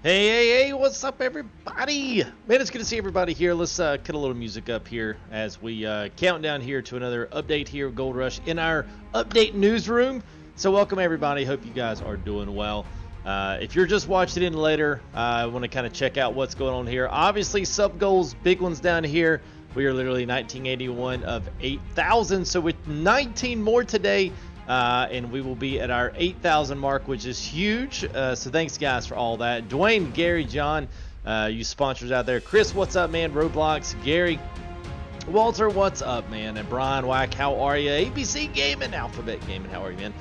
Hey, what's up, everybody? Man, it's good to see everybody here. Let's cut a little music up here as we count down here to another update here of Gold Rush in our update newsroom. So welcome, everybody. Hope you guys are doing well. If you're just watching in later, I want to kind of check out what's going on here. Obviously, sub goals, big ones down here. We are literally 1981 of 8,000, so with 19 more today, and we will be at our 8,000 mark, which is huge. So thanks, guys, for all that. Dwayne, Gary, John, you sponsors out there. Chris, what's up, man? Roblox, Gary, Walter, what's up, man? And Brian Wack, how are you? ABC Gaming, Alphabet Gaming, how are you, man?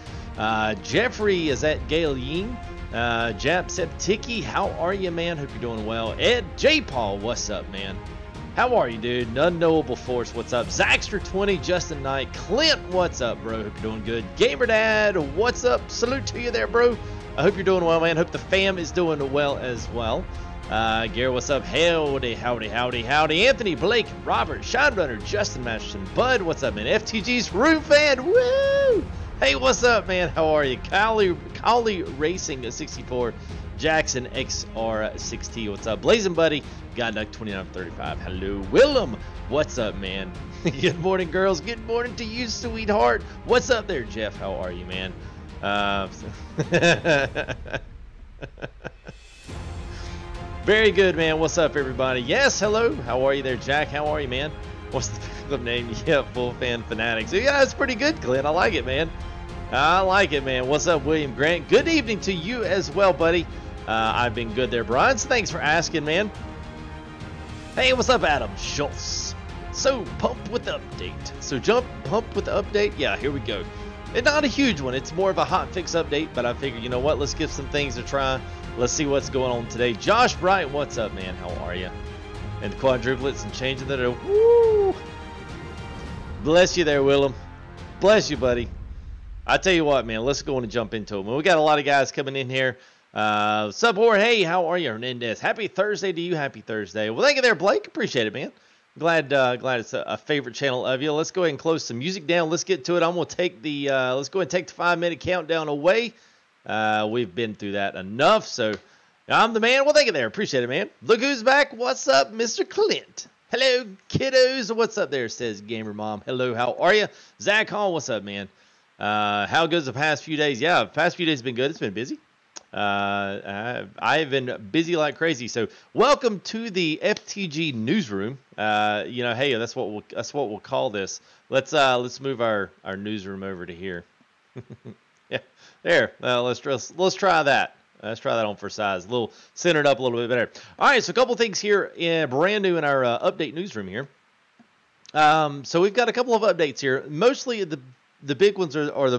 Jeffrey, is that Gail Ying? Jap Septiki, how are you, man? Hope you're doing well. Ed J. Paul, what's up, man? How are you, dude? Unknowable Force, what's up? Zaxter20, Justin Knight, Clint, what's up, bro? Hope you're doing good. Gamer Dad, what's up? Salute to you there, bro. I hope you're doing well, man. Hope the fam is doing well as well. Gary, what's up? Howdy. Anthony, Blake, Robert, Shadrunner, Justin Masterson, Bud, what's up, man? FTG's Room Fan, woo! Hey, what's up, man? How are you? Collie Racing 64, Jackson XR6T, what's up? Blazing Buddy, Godduck 2935, hello. Willem, what's up, man? Good morning, girls. Good morning to you, sweetheart. What's up there, Jeff? How are you, man? Very good, man. What's up, everybody? Yes, hello. How are you there, Jack? How are you, man? What's the club name? Yeah, Full Fan Fanatics. Yeah, that's pretty good, Glenn. I like it, man. I like it, man. What's up, William Grant? Good evening to you as well, buddy. I've been good there, Brian. So thanks for asking, man. Hey, what's up, Adam Schultz? So pumped with the update. So pumped with the update. Yeah, here we go. It's not a huge one. It's more of a hot fix update, but I figured, you know what? Let's give some things a try. Let's see what's going on today. Josh Bright, what's up, man? How are you? And the quadruplets and changing that. Woo! Bless you there, Willem. Bless you, buddy. I tell you what, man, let's go on and jump into it. We got a lot of guys coming in here. Subhor, hey, how are you, Hernandez? Happy Thursday to you. Happy Thursday. Well, thank you there, Blake. Appreciate it, man. Glad it's a favorite channel of you. Let's go ahead and close some music down. Let's get to it. I'm gonna take the let's go ahead and take the 5-minute countdown away. We've been through that enough. So I'm the man. Well, thank you there. Appreciate it, man. Look who's back. What's up, Mr. Clint? Hello, kiddos. What's up there? Says Gamer Mom. Hello, how are you? Zach Hall, what's up, man? How goes the past few days? Yeah, the past few days have been good. It's been busy. I've been busy like crazy. So welcome to the FTG newsroom. You know, hey, that's what we'll call this. Let's move our newsroom over to here. Yeah, there. Let's try that. Let's try that on for size. A little centered up a little bit better. All right, so a couple things here, brand new in our update newsroom here. So we've got a couple of updates here. Mostly the big ones are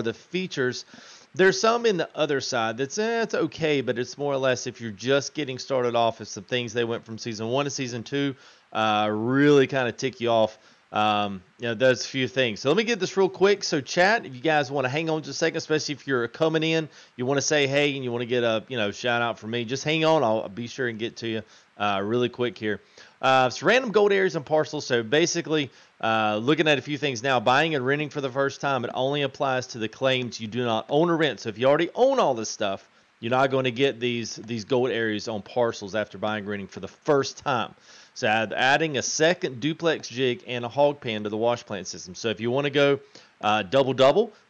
the features. There's some in the other side that's it's okay, but it's more or less if you're just getting started off, it's some things they went from season 1 to season 2 really kind of tick you off. You know, those few things. So let me get this real quick. So chat, if you guys want to hang on just a second, especially if you're coming in, you want to say hey and you want to get a shout out from me, just hang on. I'll be sure and get to you really quick here. So random gold areas and parcels. So basically, looking at a few things now, buying and renting for the first time, it only applies to the claims you do not own or rent. So if you already own all this stuff, you're not going to get these gold areas on parcels after buying and renting for the first time. So adding a second duplex jig and a hog pan to the wash plant system. So if you want to go double,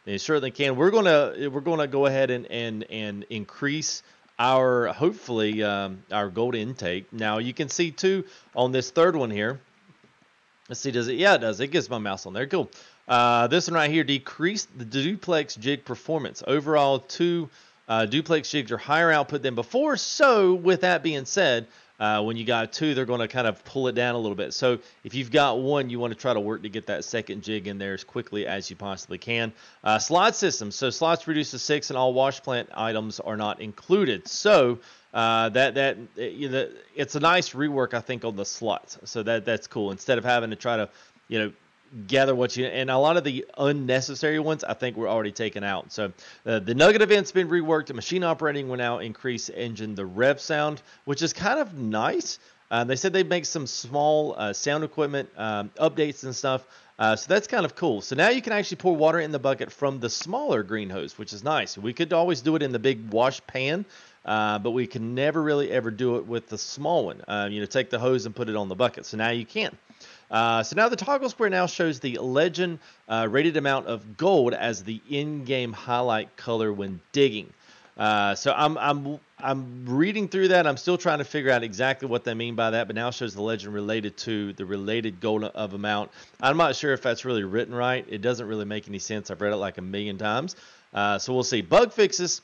then you certainly can. We're gonna go ahead and increase our hopefully our gold intake. Now you can see too on this third one here. Let's see, does it? Yeah, it does. It gets my mouse on there. Cool. This one right here decreased the duplex jig performance. Overall, 2 duplex jigs are higher output than before. So with that being said, when you got 2, they're going to kind of pull it down a little bit. So if you've got 1, you want to try to work to get that second jig in there as quickly as you possibly can. Slot system. So slots reduced to 6 and all wash plant items are not included. So it's a nice rework, I think, on the slots. So that's cool. Instead of having to try to, gather what you, and a lot of the unnecessary ones I think were already taken out. So the nugget event's been reworked. The machine operating will now increase engine the rev sound, which is kind of nice. They said they'd make some small sound equipment updates and stuff. So that's kind of cool. So now you can actually pour water in the bucket from the smaller green hose, which is nice. We could always do it in the big wash pan, but we can never really ever do it with the small one. You know, take the hose and put it on the bucket. So now you can. So now the toggle square now shows the legend rated amount of gold as the in-game highlight color when digging. So I'm reading through that. I'm still trying to figure out exactly what they mean by that, but now it shows the legend related to the related gold of amount. I'm not sure if that's really written right. It doesn't really make any sense. I've read it like a million times. So we'll see. Bug fixes.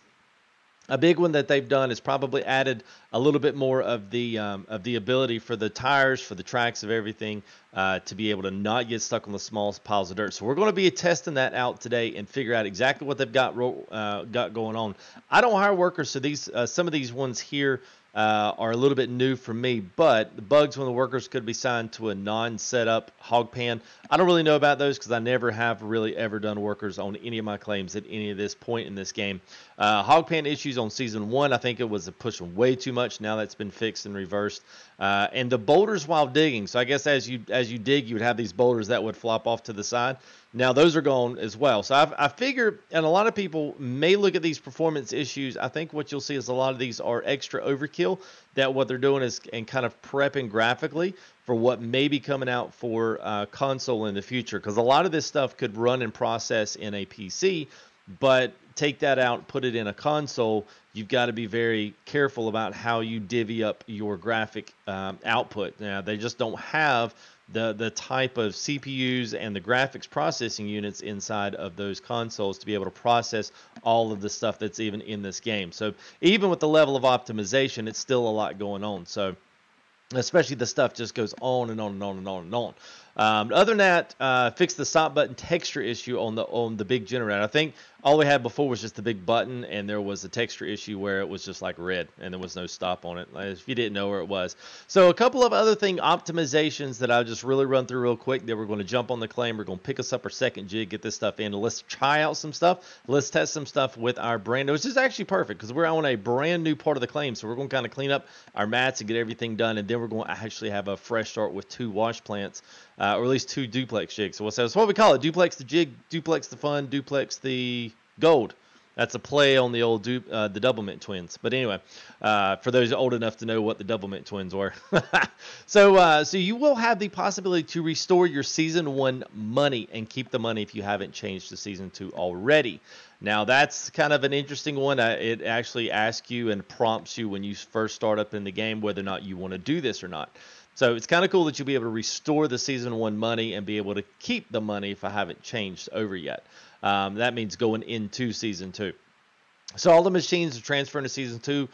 A big one that they've done is probably added a little bit more of the ability for the tires, for the tracks of everything, to be able to not get stuck on the small piles of dirt. So we're going to be testing that out today and figure out exactly what they've got going on. I don't hire workers, so these some of these ones here are a little bit new for me, but the bugs when the workers could be signed to a non-setup hog pan. I don't really know about those because I never have really ever done workers on any of my claims at any of this point in this game. Hog pan issues on season 1, I think it was pushing way too much. Now that's been fixed and reversed. And the boulders while digging. So I guess as you dig, you would have these boulders that would flop off to the side. Now those are gone as well. So I figure, and a lot of people may look at these performance issues. I think what you'll see is a lot of these are extra overkill. That what they're doing is and kind of prepping graphically for what may be coming out for console in the future. Because a lot of this stuff could run and process in a PC, but take that out, put it in a console. You've got to be very careful about how you divvy up your graphic output. Now they just don't have the type of CPUs and the graphics processing units inside of those consoles to be able to process all of the stuff that's even in this game. So even with the level of optimization, it's still a lot going on. So especially the stuff just goes on and on and on and on and on. Other than that, fix the stop button texture issue on the big generator. I think all we had before was just the big button, and there was a texture issue where it was just like red, and there was no stop on it, if you didn't know where it was. So a couple of other optimizations that I'll just really run through real quick. That we're going to jump on the claim. We're going to pick us up our second jig, get this stuff in. Let's try out some stuff. Let's test some stuff with our brand new, which is actually perfect because we're on a brand new part of the claim. So we're going to kind of clean up our mats and get everything done, and then we're going to actually have a fresh start with 2 wash plants. Or at least 2 duplex jigs. So that's what we call it. Duplex the jig, duplex the fun, duplex the gold. That's a play on the old the Doublemint twins. But anyway, for those old enough to know what the Doublemint twins were. So you will have the possibility to restore your Season 1 money and keep the money if you haven't changed to Season 2 already. Now, that's kind of an interesting one. It actually asks you and prompts you when you first start up in the game whether or not you want to do this or not. So it's kind of cool that you'll be able to restore the Season 1 money and be able to keep the money if I haven't changed over yet. That means going into Season 2. So all the machines are transferring to Season 2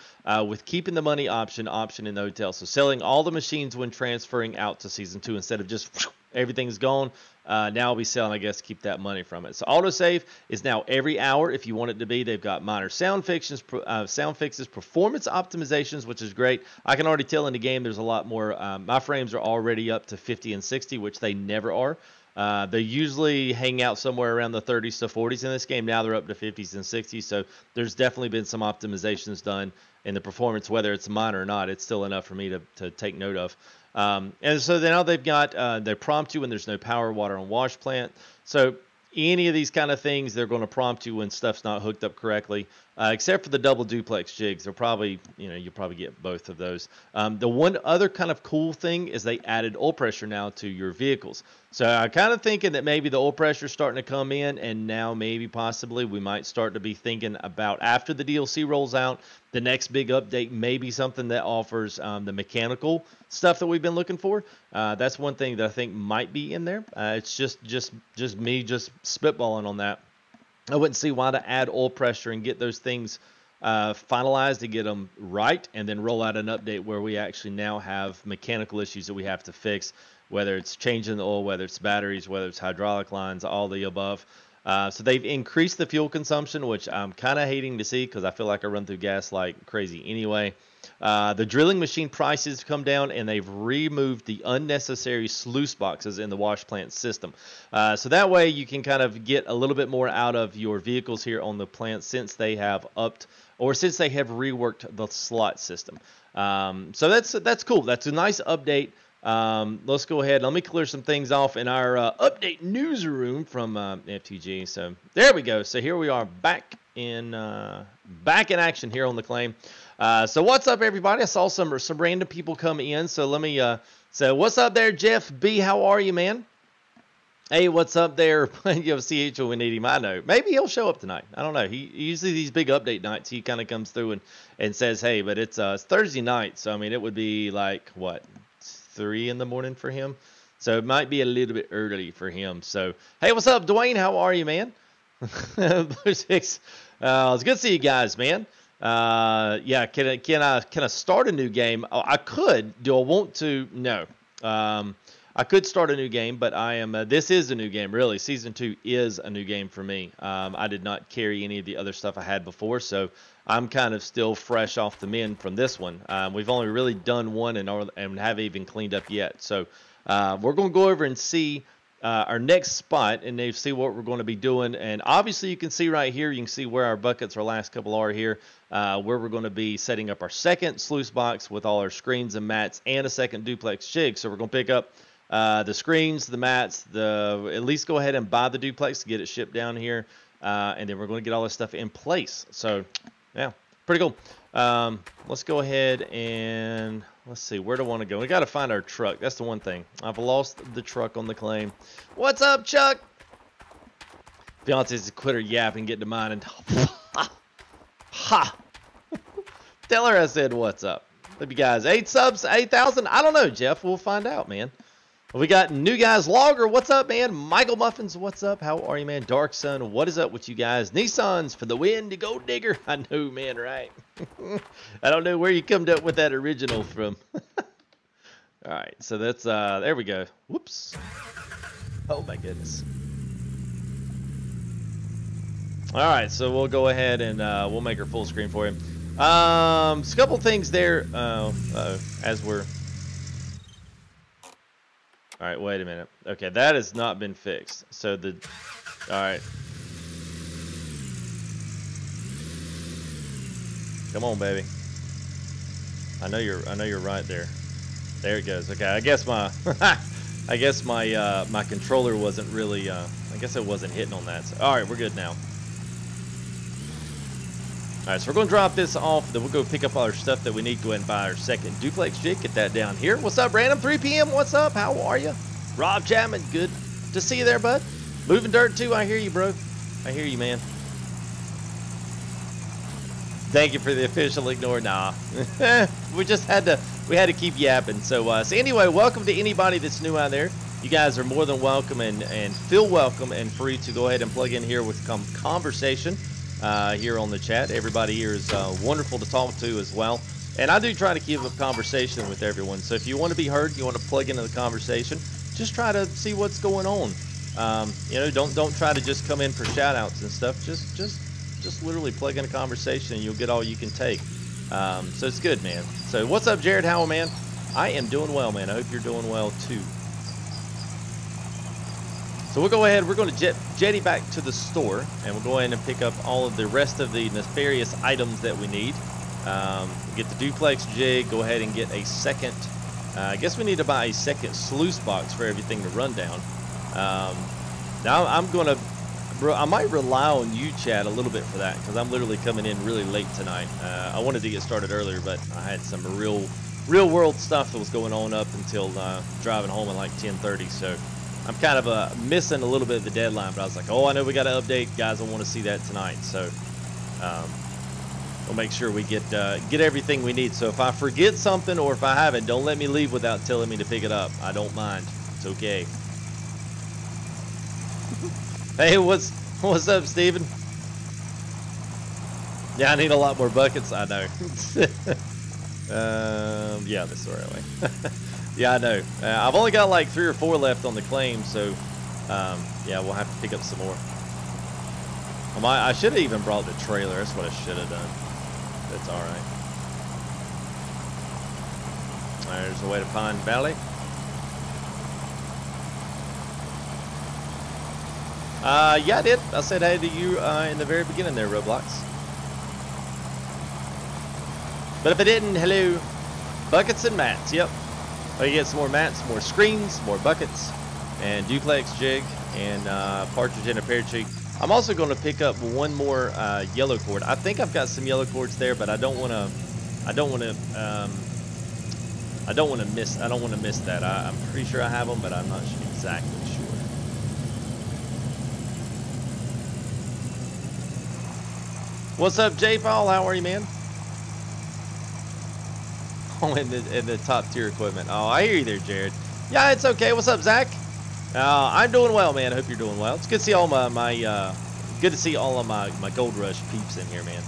with keeping the money option in the hotel. So selling all the machines when transferring out to Season 2 instead of just everything's gone. Now I'll be selling, I guess, to keep that money from it. So autosave is now every hour if you want it to be. They've got minor sound fixes, performance optimizations, which is great. I can already tell in the game there's a lot more. My frames are already up to 50 and 60, which they never are. They usually hang out somewhere around the 30s to 40s in this game. Now they're up to 50s and 60s. So there's definitely been some optimizations done in the performance, whether it's minor or not. It's still enough for me to take note of. And so now they've got, they prompt you when there's no power, water, and wash plant. So any of these kind of things, they're going to prompt you when stuff's not hooked up correctly, except for the double duplex jigs. They'll probably, you'll probably get both of those. The one other kind of cool thing is they added oil pressure now to your vehicles. So I'm kind of thinking that maybe the oil pressure is starting to come in, and now maybe possibly we might start to be thinking about after the DLC rolls out, the next big update may be something that offers the mechanical stuff that we've been looking for. That's one thing that I think might be in there. It's just me spitballing on that. I wouldn't see why to add oil pressure and get those things finalized to get them right, and then roll out an update where we actually now have mechanical issues that we have to fix, whether it's changing the oil, whether it's batteries, whether it's hydraulic lines, all the above. So they've increased the fuel consumption, which I'm kind of hating to see because I feel like I run through gas like crazy anyway. The drilling machine prices come down, and they've removed the unnecessary sluice boxes in the wash plant system. So that way you can kind of get a little bit more out of your vehicles here on the plant since they have since they have reworked the slot system. So that's cool. That's a nice update. Let's go ahead. Let me clear some things off in our update newsroom from FTG. So there we go. So here we are back in action here on the claim. So what's up, everybody? I saw some random people come in. So let me. So what's up there, Jeff B? How are you, man? Hey, what's up there? You know, CH when we need him. I know. Maybe he'll show up tonight. I don't know. He usually these big update nights. He kind of comes through and says, "Hey," but it's Thursday night, so I mean it would be like what 3 in the morning for him. So it might be a little bit early for him. So hey, what's up, Dwayne? How are you, man? It's good to see you guys, man. Yeah, can I start a new game? Oh, I could. Do I want to? No. I could start a new game, but I am. This is a new game, really. Season 2 is a new game for me. I did not carry any of the other stuff I had before, so I'm kind of still fresh off the mend from this one. We've only really done one and haven't even cleaned up yet. So we're going to go over and see our next spot and see what we're going to be doing. And obviously, you can see right here, you can see where our buckets, our last couple are here, where we're going to be setting up our second sluice box with all our screens and mats and a second duplex jig. So we're going to pick up the screens, the mats, at least go ahead and buy the duplex to get it shipped down here. And then we're going to get all this stuff in place. So, yeah, pretty cool. Let's go ahead and let's see. Where do I want to go? We got to find our truck. That's the one thing. I've lost the truck on the claim. What's up, Chuck? Beyonce's a quitter yapping, get to mine. And ha! Tell her I said what's up. Love you guys. 8 subs, 8,000. I don't know, Jeff. We'll find out, man. We got new guys. Logger, what's up, man? Michael Muffins, what's up? How are you, man? Dark Sun, what is up with you guys? Nissans for the win to go digger. I know, man, right? I don't know where you come up with that original from. All right, so that's, there we go. Whoops. Oh, my goodness. All right, so we'll go ahead and we'll make her full screen for him. A couple things there as we're... All right, wait a minute. Okay, that has not been fixed. So all right. Come on, baby. I know you're right there. There it goes. Okay, I guess my my controller wasn't really I guess it wasn't hitting on that. So, all right, we're good now. All right, so we're going to drop this off. Then we'll go pick up all our stuff that we need. Go ahead and buy our second duplex jig. Get that down here. What's up, Random? 3 p.m. What's up? How are you? Rob Chapman, good to see you there, bud. Moving dirt, too. I hear you, bro. I hear you, man. Thank you for the official ignore. Nah. we had to keep yapping. So anyway, welcome to anybody that's new out there. You guys are more than welcome and feel welcome and free to go ahead and plug in here with conversation. Here on the chat. Everybody here is wonderful to talk to as well. And I do try to keep a conversation with everyone. So if you want to be heard, you want to plug into the conversation, just try to see what's going on. You know, don't try to just come in for shout outs and stuff. Just literally plug in a conversation and you'll get all you can take. So it's good, man. So what's up, Jared Howell, man? I am doing well, man. I hope you're doing well too. So we'll go ahead, we're going to jetty back to the store, and we'll go ahead and pick up all of the rest of the nefarious items that we need. Get the duplex jig, go ahead and get a second, I guess we need to buy a second sluice box for everything to run down. Now I'm going to, bro, I might rely on you, Chad, a little bit for that, because I'm literally coming in really late tonight. I wanted to get started earlier, but I had some real world stuff that was going on up until driving home at like 10:30, so I'm kind of missing a little bit of the deadline, but I was like, oh, I know we got to update. Guys, I want to see that tonight. So we'll make sure we get everything we need. So if I forget something or if I haven't, don't let me leave without telling me to pick it up. I don't mind. It's okay. Hey, what's up, Steven? Yeah, I need a lot more buckets. I know. Yeah, this is the right way. Yeah, I know. I've only got like 3 or 4 left on the claim, so yeah, we'll have to pick up some more. I should have even brought the trailer. That's what I should have done. That's all right. All right, there's a way to Pine Valley. Yeah, I did. I said hey to you in the very beginning there, Roblox. But if I didn't, hello. Buckets and mats, yep. You get some more mats, more screens, more buckets, and duplex jig, and partridge in a pear tree. I'm also going to pick up one more yellow cord. I think I've got some yellow cords there, but I don't want to I don't want to. I don't want to miss. I don't want to miss that. I'm pretty sure I have them, but I'm not exactly sure. What's up, J Paul? How are you, man? Oh, in the top tier equipment. Oh, I hear you there, Jared. Yeah, it's okay. What's up, Zach? I'm doing well, man. I hope you're doing well. It's good to see all good to see all of my Gold Rush peeps in here, man.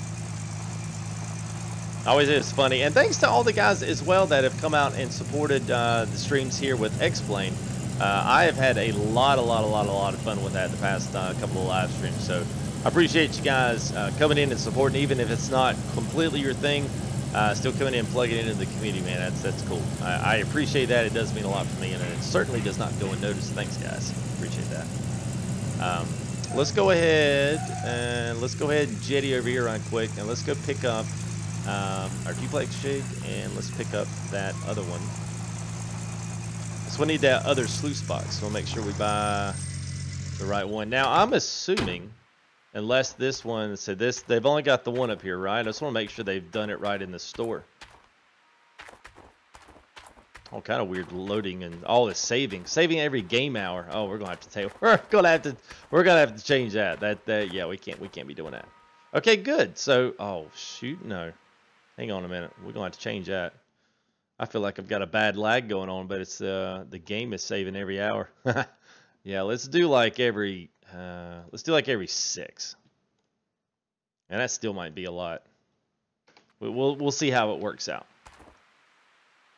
Always is funny, and thanks to all the guys as well that have come out and supported the streams here with X-Plane. I have had a lot of fun with that the past couple of live streams. So I appreciate you guys coming in and supporting, even if it's not completely your thing. Still coming in and plugging into the community, man. That's cool. I appreciate that. It does mean a lot for me, and it certainly does not go unnoticed. Thanks, guys. Appreciate that. Let's go ahead and jetty over here right quick, and let's go pick up our Duplex jig, and let's pick up that other one. So we need that other sluice box. So we'll make sure we buy the right one. Now I'm assuming, unless this one said this, they've only got the one up here, right? I just want to make sure they've done it right in the store. All kind of weird loading and all this saving every game hour. Oh, we're gonna have to change that. Yeah, we can't be doing that. Okay, good. So, oh shoot, no. Hang on a minute. We're going to have to change that. I feel like I've got a bad lag going on, but it's the game is saving every hour. Yeah, let's do like every 6. And that still might be a lot. But we'll see how it works out.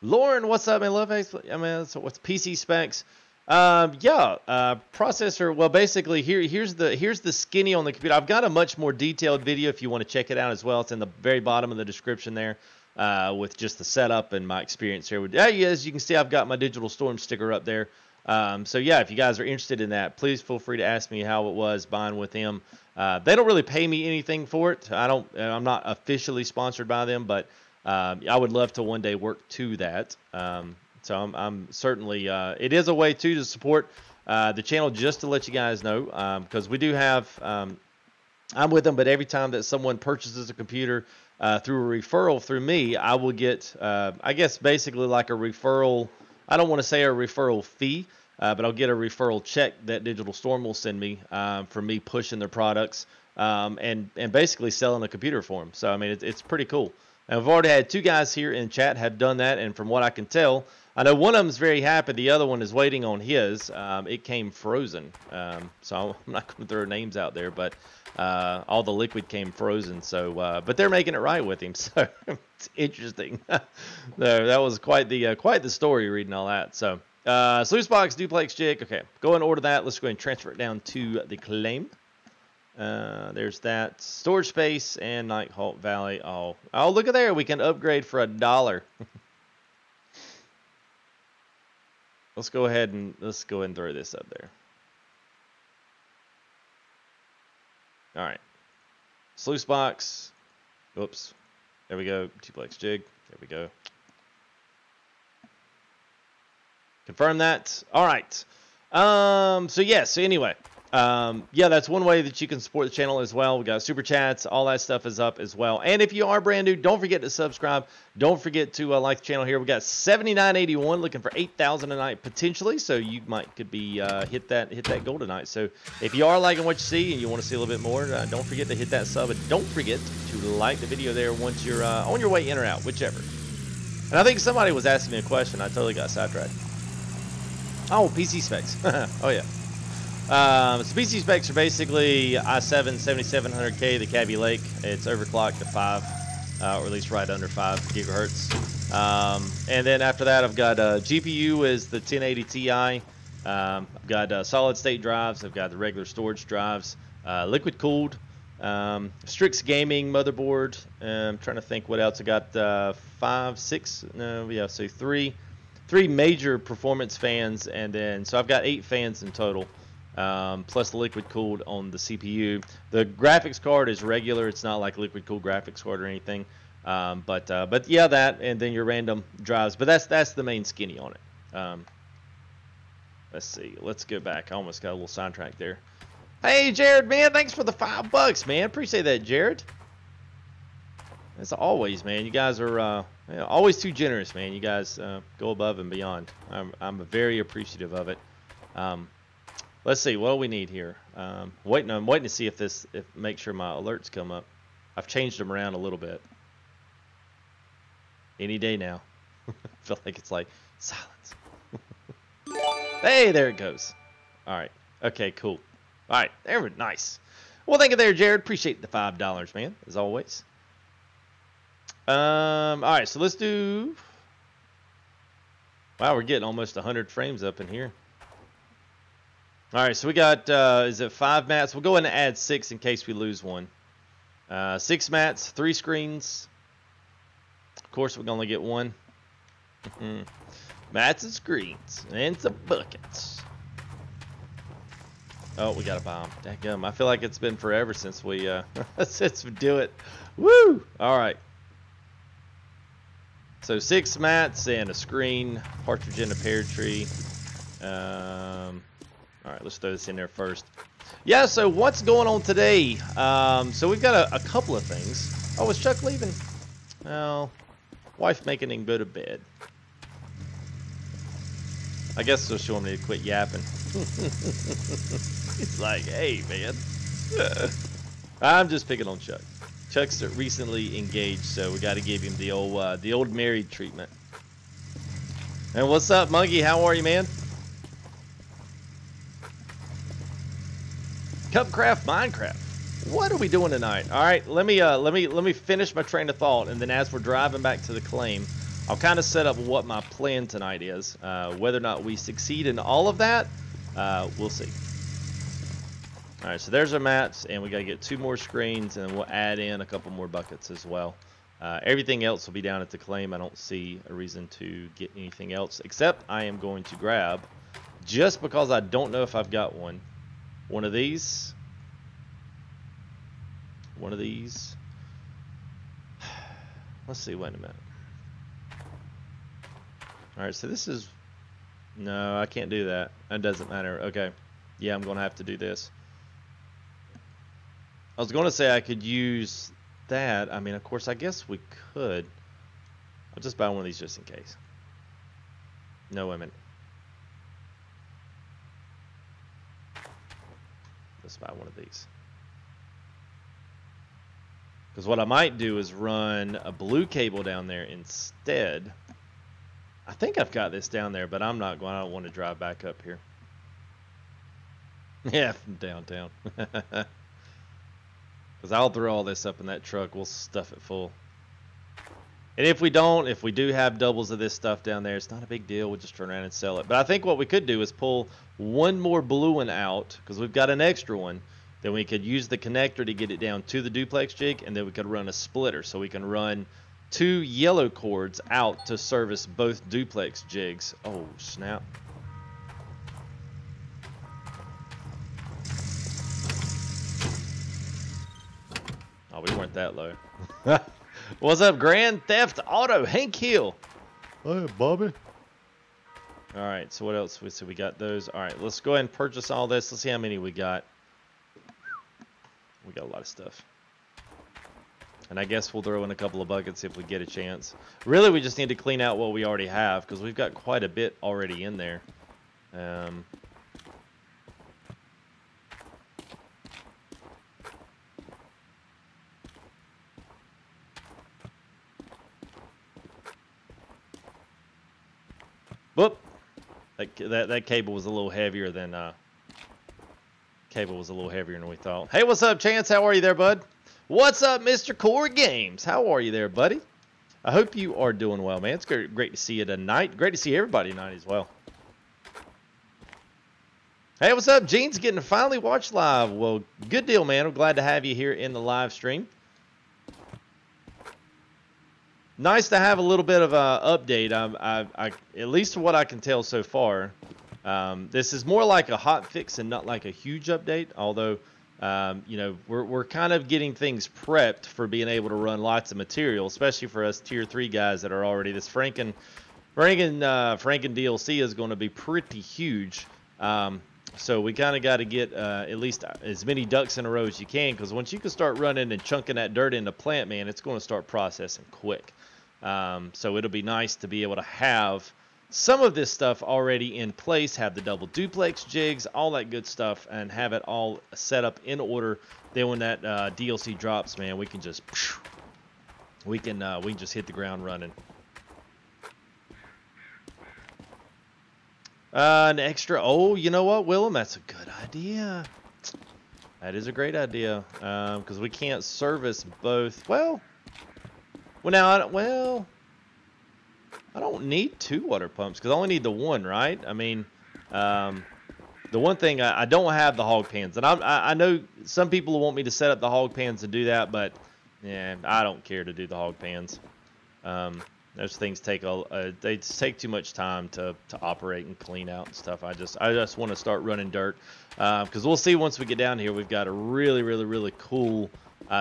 Lauren, what's up, man? Love X. I mean, so what's PC specs? Processor. Well, basically, here's the skinny on the computer. I've got a much more detailed video if you want to check it out as well. It's in the very bottom of the description there, with just the setup and my experience here. As you can see, I've got my Digital Storm sticker up there. So yeah, if you guys are interested in that, please feel free to ask me how it was buying with them. They don't really pay me anything for it. I'm not officially sponsored by them, but I would love to one day work to that. So I'm certainly, it is a way to support the channel, just to let you guys know, because we do have, I'm with them, but every time that someone purchases a computer through a referral through me, I will get, I guess, basically like a referral. I don't want to say a referral fee, but I'll get a referral check that Digital Storm will send me for me pushing their products and basically selling a computer for them. So, I mean, it's pretty cool. And I've already had 2 guys here in chat have done that, and from what I can tell, I know one of them is very happy. The other one is waiting on his. It came frozen, so I'm not going to throw names out there, but all the liquid came frozen. So, but they're making it right with him, so it's interesting. That was quite the story reading all that. So, sluice box, duplex jig. Okay, go and order that. Let's go ahead and transfer it down to the claim. There's that storage space and Nighthawk Valley. Oh, look at there. We can upgrade for $1. Let's go ahead and throw this up there. All right. Sluice box. Oops. There we go. Duplex jig. There we go. Confirm that. All right. So yes. So anyway. Yeah, that's one way that you can support the channel as well. We got super chats, all that stuff is up as well. And if you are brand new, don't forget to subscribe. Don't forget to like the channel here. We got 7981 looking for 8,000 tonight potentially. So you could be hit that goal tonight. So if you are liking what you see and you want to see a little bit more, don't forget to hit that sub, and don't forget to like the video there once you're on your way in or out, whichever. And I think somebody was asking me a question. I totally got sidetracked. Oh, PC specs. Oh yeah. So PC specs are basically i7 7700K, the Kaby Lake. It's overclocked to 5, or at least right under 5 gigahertz. And then after that, I've got GPU is the 1080 Ti. I've got solid state drives. I've got the regular storage drives, liquid cooled, Strix Gaming motherboard. I'm trying to think what else. I got 5, 6. No, yeah, so three major performance fans, and then so I've got 8 fans in total. Plus the liquid cooled on the CPU. The graphics card is regular. It's not like liquid cooled graphics card or anything. But yeah, that, and then your random drives. But that's the main skinny on it. Let's see. Let's go back. I almost got a little sidetrack there. Hey, Jared, man, thanks for the $5, man. Appreciate that, Jared. as always, man, you guys are always too generous, man. You guys go above and beyond. I'm very appreciative of it. Let's see, what do we need here? I'm waiting to see if make sure my alerts come up. I've changed them around a little bit. Any day now. I feel like it's like silence. Hey, there it goes. All right. Okay, cool. All right, there we nice. Well, thank you there, Jared. Appreciate the $5, man, as always. All right, so let's do. Wow, we're getting almost 100 frames up in here. All right, so we got, is it 5 mats? We'll go ahead and add 6 in case we lose one. 6 mats, 3 screens. Of course, we're going to get one. Mats and screens, and some buckets. Oh, we got a bomb. Dadgum. I feel like it's been forever since we, since we do it. Woo! All right. So 6 mats and a screen, partridge in a pear tree. All right, let's throw this in there first. Yeah, so what's going on today? So we've got a couple of things. Oh, is Chuck leaving? Well, wife making him go to bed. I guess she'll want me to quit yapping. It's like, hey, man. I'm just picking on Chuck. Chuck's recently engaged, so we got to give him the old married treatment. And what's up, Monkey? How are you, man? Cupcraft Minecraft. What are we doing tonight? All right, let me finish my train of thought, and then as we're driving back to the claim, I'll kind of set up what my plan tonight is. Whether or not we succeed in all of that, we'll see. All right, so there's our mats, and we got to get 2 more screens, and then we'll add in a couple more buckets as well. Everything else will be down at the claim. I don't see a reason to get anything else, except I am going to grab, just because I don't know if I've got one of these. One of these. Let's see, wait a minute. All right, so this is, no, I can't do that. That doesn't matter. Okay. Yeah, I'm going to have to do this. I was going to say I could use that. I mean, of course, I guess we could. I'll just buy one of these just in case. No women. Let's buy one of these. Because what I might do is run a blue cable down there instead. I think I've got this down there, but I'm not going. I don't want to drive back up here. Yeah, from downtown. Because I'll throw all this up in that truck. We'll stuff it full. And if we do have doubles of this stuff down there, it's not a big deal. We'll just turn around and sell it. But I think what we could do is pull one more blue one out, because we've got an extra one. Then we could use the connector to get it down to the duplex jig, and then we could run a splitter. So we can run 2 yellow cords out to service both duplex jigs. Oh, snap. Oh, we weren't that low. What's up, Grand Theft Auto? Hank Hill. Hey, Bobby. All right, so what else? So we got those. All right, let's go ahead and purchase all this. Let's see how many we got. We got a lot of stuff. And I guess we'll throw in a couple of buckets if we get a chance. Really, we just need to clean out what we already have, because we've got quite a bit already in there. Whoop! That cable was a little heavier than we thought. Hey, what's up, Chance? How are you there, bud? What's up, Mr. Core Games? How are you there, buddy? I hope you are doing well, man. It's great to see you tonight. Great to see everybody tonight as well. Hey, what's up? Gene's getting to finally watch live. Well, good deal, man. I'm glad to have you here in the live stream. Nice to have a little bit of an update. At least what I can tell so far, this is more like a hot fix and not like a huge update. Although, you know, we're kind of getting things prepped for being able to run lots of material, especially for us tier 3 guys that are already. This Franken DLC is going to be pretty huge. So we kind of got to get at least as many ducks in a row as you can, because once you can start running and chunking that dirt in the plant, man, it's going to start processing quick. So it'll be nice to be able to have some of this stuff already in place, have the double duplex jigs, all that good stuff, and have it all set up in order. Then when that DLC drops, man, we can just just hit the ground running. An extra. Oh, you know what, Willem? That's a good idea. That is a great idea. Because we can't service both. Well, now, I don't need 2 water pumps because I only need the 1, right? I mean, the one thing I don't have the hog pans, and I know some people want me to set up the hog pans and do that, but yeah, I don't care to do the hog pans. Those things take they take too much time to operate and clean out and stuff. I just want to start running dirt, because we'll see once we get down here. We've got a really cool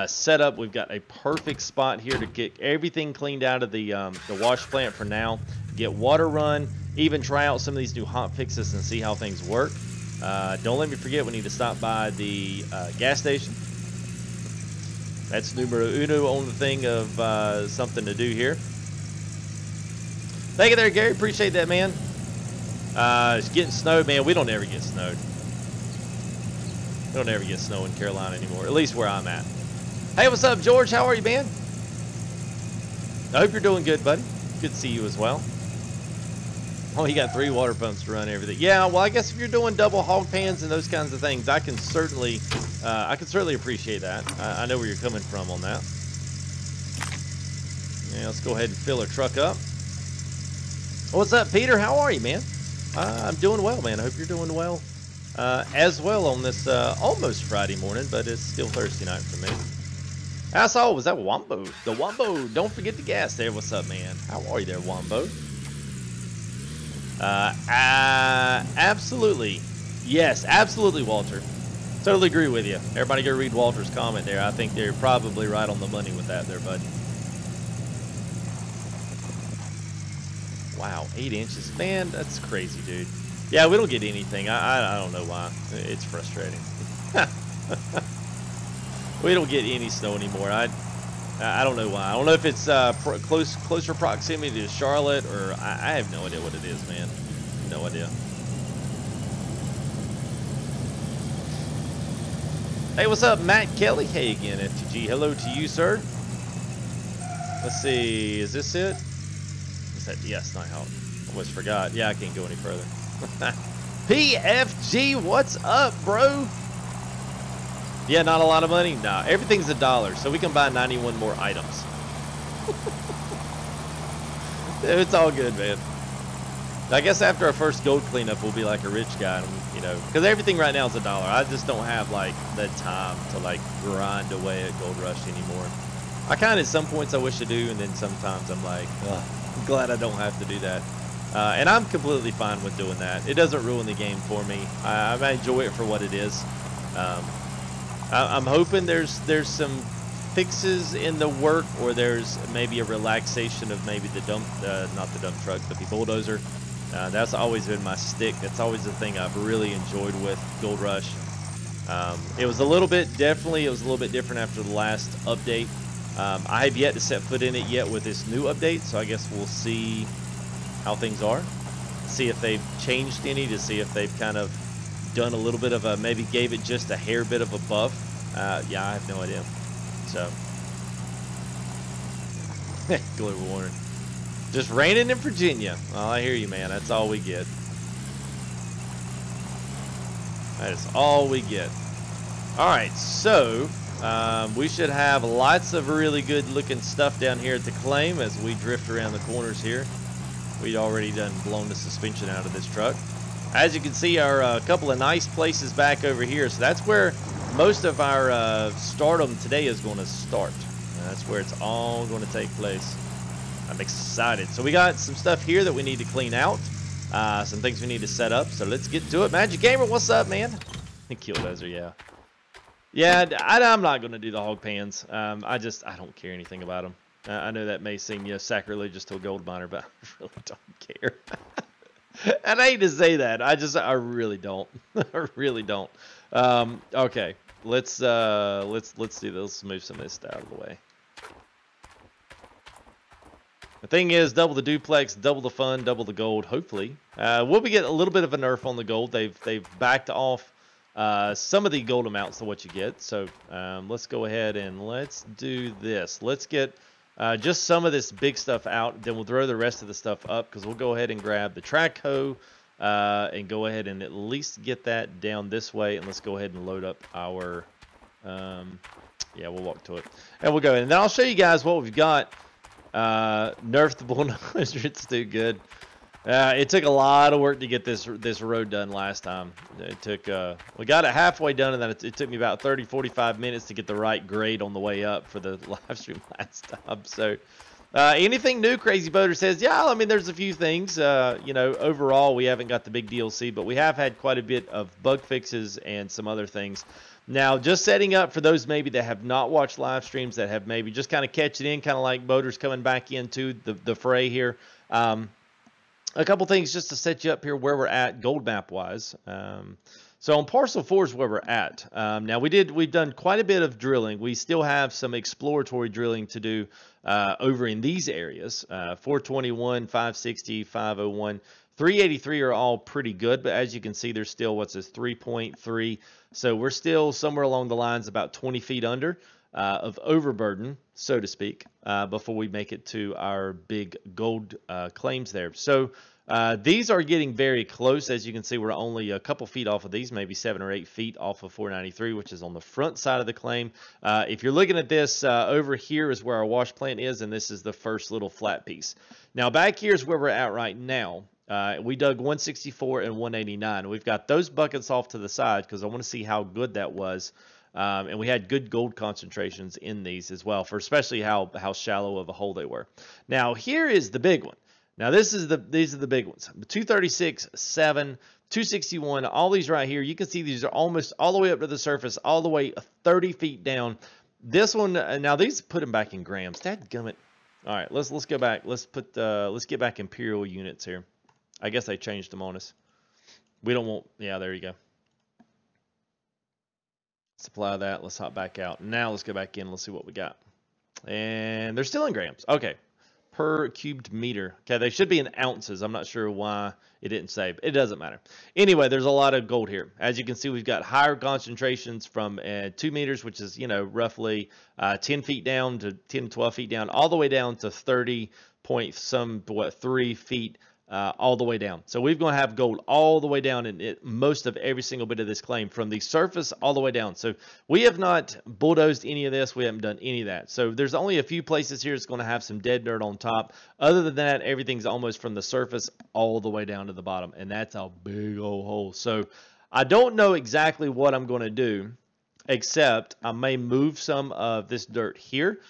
setup. We've got a perfect spot here to get everything cleaned out of the wash plant for now. Get water run, even try out some of these new hot fixes and see how things work. Don't let me forget, we need to stop by the gas station. That's numero uno on the thing of something to do here. Thank you there, Gary. Appreciate that, man. It's getting snowed, man. We don't ever get snowed. We don't ever get snow in Carolina anymore, at least where I'm at. Hey, what's up, George? How are you, man? I hope you're doing good, buddy. Good to see you as well. Oh, you got 3 water pumps to run everything. Yeah, well, I guess if you're doing double hog pans and those kinds of things, I can certainly appreciate that. I know where you're coming from on that. Yeah, let's go ahead and fill our truck up. What's up, Peter? How are you, man? I'm doing well, man. I hope you're doing well as well on this almost Friday morning, but it's still Thursday night for me. I saw, was that Wombo? The Wombo. Don't forget the gas there. What's up, man? How are you there, Wombo? Absolutely. Yes, absolutely, Walter. Totally agree with you. Everybody go read Walter's comment there. I think they're probably right on the money with that there, bud. Wow, 8 inches. Man, that's crazy, dude. Yeah, we don't get anything. I don't know why. It's frustrating. We don't get any snow anymore. I don't know why. I don't know if it's closer proximity to Charlotte, or I have no idea what it is, man. No idea. Hey, what's up, Matt Kelly? Hey again, FTG. Hello to you, sir. Let's see. Is this it? Yes, Nighthawk. Almost forgot. Yeah, I can't go any further. PFG, what's up, bro? Yeah, not a lot of money? Nah, everything's $1, so we can buy 91 more items. It's all good, man. I guess after our first gold cleanup, we'll be like a rich guy, you know, because everything right now is $1. I just don't have, like, the time to, like, grind away at Gold Rush anymore. I kind of, at some points, I wish I do, and then sometimes I'm like, ugh. I'm glad I don't have to do that. And I'm completely fine with doing that. It doesn't ruin the game for me. I enjoy it for what it is. I'm hoping there's some fixes in the work, or there's maybe a relaxation of maybe the dump, not the dump truck, but the bulldozer. That's always been my stick. That's always the thing I've really enjoyed with Gold Rush. It was a little bit, definitely, it was a little bit different after the last update. I have yet to set foot in it yet with this new update, so I guess we'll see how things are. See if they've changed any, to see if they've kind of done a little bit of a, maybe gave it just a hair bit of a buff. Yeah, I have no idea. So, global warning. Just raining in Virginia. Oh, I hear you, man. That's all we get. That is all we get. All right, so we should have lots of really good looking stuff down here at the claim as we drift around the corners here. We'd already blown the suspension out of this truck. As you can see, our couple of nice places back over here. So that's where most of our stardom today is going to start. That's where it's all going to take place. I'm excited. So we got some stuff here that we need to clean out. Some things we need to set up. So let's get to it. Magic Gamer, what's up, man? Killdozer, yeah. Yeah, I'm not going to do the hog pans. I don't care anything about them. I know that may seem, sacrilegious to a gold miner, but I really don't care. And I hate to say that. I really don't. I really don't. Okay. Let's do this. Let's move some of this out of the way. The thing is, double the duplex, double the fun, double the gold, hopefully. We'll be getting a little bit of a nerf on the gold. They've backed off some of the gold amounts to what you get. So let's go ahead and let's do this. Let's get just some of this big stuff out. Then we'll throw the rest of the stuff up because we'll go ahead and grab the track hoe and go ahead and at least get that down this way. And let's go ahead and load up our, yeah, we'll walk to it. And we'll go in. And then I'll show you guys what we've got. Nerfed the Bull 900, it's too good. It took a lot of work to get this road done last time. It took we got it halfway done, and then it took me about 30-45 minutes to get the right grade on the way up for the live stream last time. So anything new, Crazy Boater says? Yeah, I mean, there's a few things. You know, overall we haven't got the big DLC, but we have had quite a bit of bug fixes and some other things. Now, just setting up for those maybe that have not watched live streams, that have maybe just kind of catch it in, kind of like boaters coming back into the fray here. A couple things just to set you up here where we're at gold map wise. So on parcel 4 is where we're at. Now we've done quite a bit of drilling. We still have some exploratory drilling to do over in these areas. 421, 560, 501. 383 are all pretty good, but as you can see, there's still what's this 3.3. So we're still somewhere along the lines about 20 feet under of overburden, so to speak, before we make it to our big gold claims there. So these are getting very close. As you can see, we're only a couple feet off of these, maybe 7 or 8 feet off of 493, which is on the front side of the claim. If you're looking at this, over here is where our wash plant is, and this is the first little flat piece. Now back here is where we're at right now. We dug 164 and 189. We've got those buckets off to the side because I want to see how good that was. And we had good gold concentrations in these as well, for especially how shallow of a hole they were. Now here is the big one. Now these are the big ones. 236, 7, 261, all these right here. You can see these are almost all the way up to the surface, all the way 30 feet down. This one, now these put them back in grams. Dadgummit. All right, let's go back. Let's get back imperial units here. I guess they changed them on us. We don't want, yeah, there you go. Supply that. Let's hop back out. Now let's go back in. Let's see what we got. And they're still in grams. Okay. Per cubed meter. Okay, they should be in ounces. I'm not sure why it didn't say. It doesn't matter. Anyway, there's a lot of gold here. As you can see, we've got higher concentrations from 2 meters, which is, you know, roughly 10 feet down to 10, 12 feet down, all the way down to 30 point some, 3 feet all the way down. So we're going to have gold all the way down in most of every single bit of this claim, from the surface all the way down. So we have not bulldozed any of this. We haven't done any of that. So there's only a few places here that's going to have some dead dirt on top. Other than that, everything's almost from the surface all the way down to the bottom, and that's a big old hole. So I don't know exactly what I'm going to do, except I may move some of this dirt here.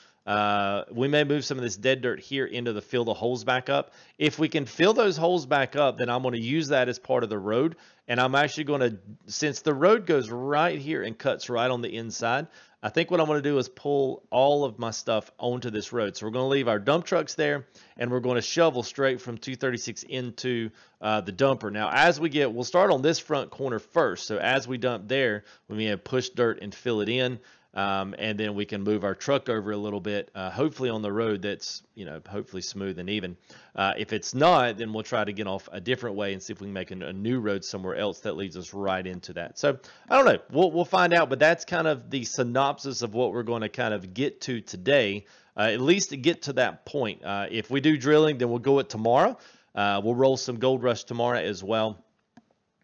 We may move some of this dead dirt here into the fill the holes back up. If we can fill those holes back up, then I'm going to use that as part of the road. And I'm actually going to, since the road goes right here and cuts right on the inside, I think what I'm going to do is pull all of my stuff onto this road. So we're going to leave our dump trucks there, and we're going to shovel straight from 236 into the dumper. Now, as we we'll start on this front corner first. So as we dump there, we may push dirt and fill it in. And then we can move our truck over a little bit, hopefully on the road that's, you know, hopefully smooth and even. If it's not, then we'll try to get off a different way and see if we can make a new road somewhere else that leads us right into that. So I don't know, we'll find out, but that's kind of the synopsis of what we're going to kind of get to today, at least to get to that point. If we do drilling, then we'll go it tomorrow. We'll roll some Gold Rush tomorrow as well.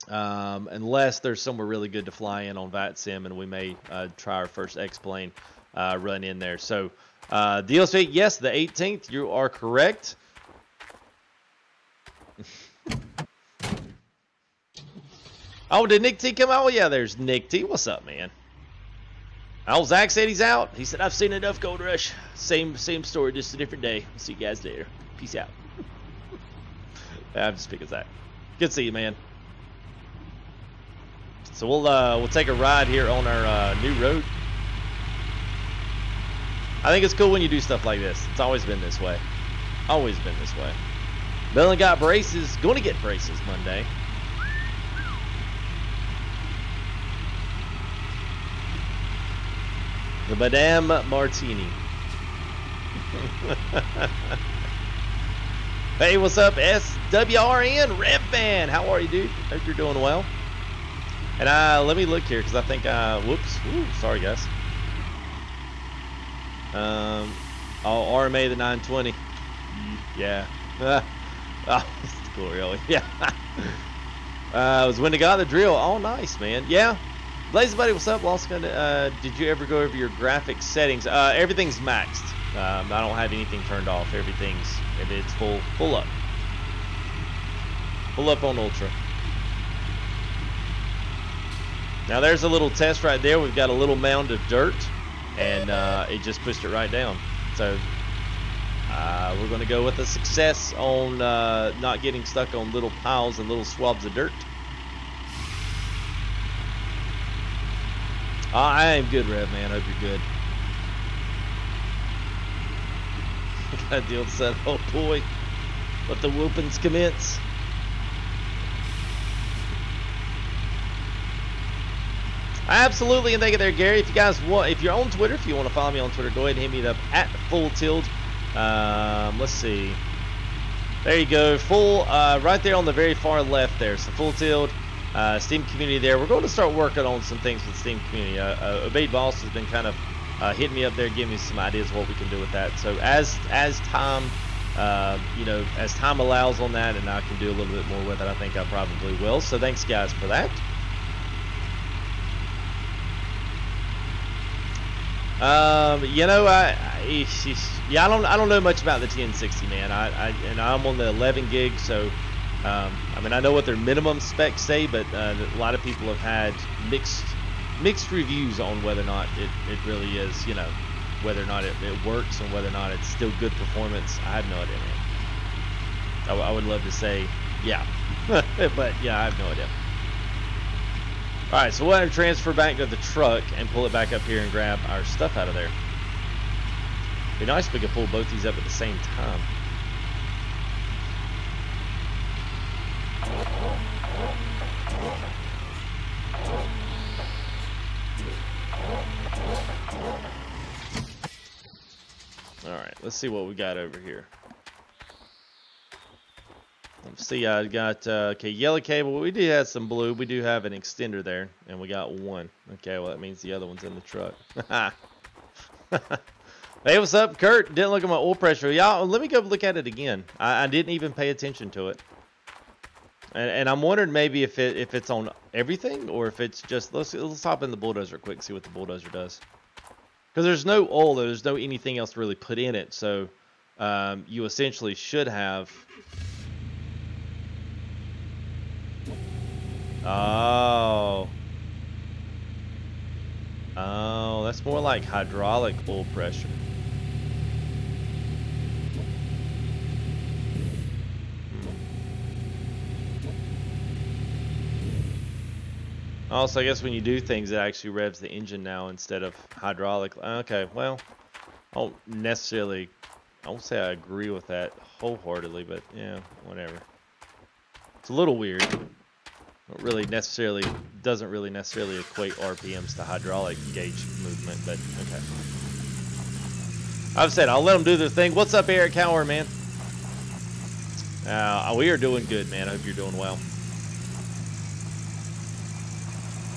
Unless there's somewhere really good to fly in on VATSIM, and we may try our first X-Plane run in there. So DLC, yes, the 18th, you are correct. Oh, did Nick T come out? Well, yeah, there's Nick T. What's up, man? Oh, Zach said he's out. He said, I've seen enough Gold Rush. Same story, just a different day. See you guys later. Peace out. I'm just picking Zach. Good to see you, man. So we'll take a ride here on our new road. I think it's cool when you do stuff like this. It's always been this way. Always been this way. Melon got braces. Going to get braces Monday. The Madame Martini. Hey, what's up, SWRN Rev Fan? How are you, dude? Hope you're doing well. And let me look here because I think whoops. Ooh, sorry, guys. Oh, RMA the 920. Yeah. Oh, it's cool, really. Yeah. It was when they got the drill. Oh, nice, man. Yeah. Blaze Buddy, what's up? Lost did you ever go over your graphics settings? Everything's maxed. I don't have anything turned off. It's full up. Full up on Ultra. Now there's a little test right there. We've got a little mound of dirt, and it just pushed it right down. So we're going to go with a success on not getting stuck on little piles and little swabs of dirt. I am good, Rev, man. Hope you're good. Got a deal set. Oh boy, let the whoopings commence. Absolutely, and thank you there, Gary. If you guys want, if you're on Twitter, if you want to follow me on Twitter, go ahead and hit me up at Full Tilt. Let's see. There you go, full right there on the very far left there. So Full Tilt, Steam community there. We're going to start working on some things with Steam community. Obeyed Boss has been kind of hitting me up there, giving me some ideas of what we can do with that. So as time, as time allows on that, and I can do a little bit more with it, I think I probably will. So thanks, guys, for that. I don't know much about the 1060, man. I'm on the 11 gig, so I mean, I know what their minimum specs say, but a lot of people have had mixed reviews on whether or not it really is, whether or not it works and whether or not it's still good performance. I have no idea, man. I would love to say, yeah, but yeah, I have no idea. All right, so we'll have to transfer back to the truck and pull it back up here and grab our stuff out of there. Be nice if we could pull both these up at the same time. All right, let's see what we got over here. Let's see, I got, okay, yellow cable. We do have some blue. We do have an extender there, and we got one. Okay, well, that means the other one's in the truck. Hey, what's up, Kurt? Didn't look at my oil pressure. Y'all, let me go look at it again. I didn't even pay attention to it. And I'm wondering maybe if it's on everything, or if it's just, let's hop in the bulldozer quick, see what the bulldozer does. Because there's no oil, there's no anything else really put in it, so you essentially should have... Oh, that's more like hydraulic oil pressure. Also, I guess when you do things, it actually revs the engine now instead of hydraulic. Okay, well, I won't say I agree with that wholeheartedly, but yeah, whatever. It's a little weird. Doesn't really necessarily equate RPMs to hydraulic gauge movement, but okay. I've said I'll let them do their thing. What's up, Eric? How are, man? We are doing good, man. I hope you're doing well.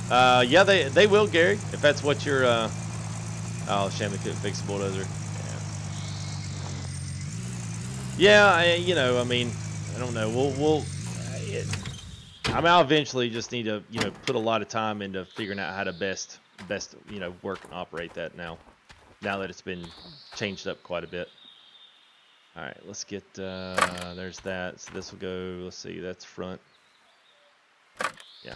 Yeah, they will, Gary, if that's what you're. Oh, shame they couldn't fix the bulldozer. Yeah, I mean, I don't know. I'll eventually just need to, put a lot of time into figuring out how to best, work and operate that now that it's been changed up quite a bit. All right, let's get, there's that. So this will go, let's see, that's front. Yeah.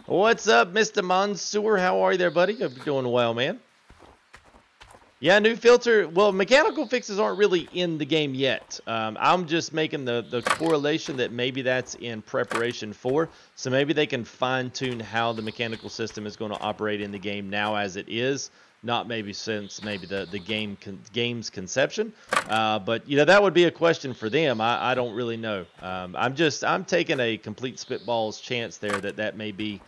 What's up, Mr. Mansour? How are you there, buddy? Hope you're doing well, man. Yeah, new filter. Well, mechanical fixes aren't really in the game yet. I'm just making the correlation that maybe that's in preparation for. So maybe they can fine-tune how the mechanical system is going to operate in the game now as it is. Not maybe since maybe the game's conception. But, you know, that would be a question for them. I don't really know. I'm taking a complete spitballs chance there that may be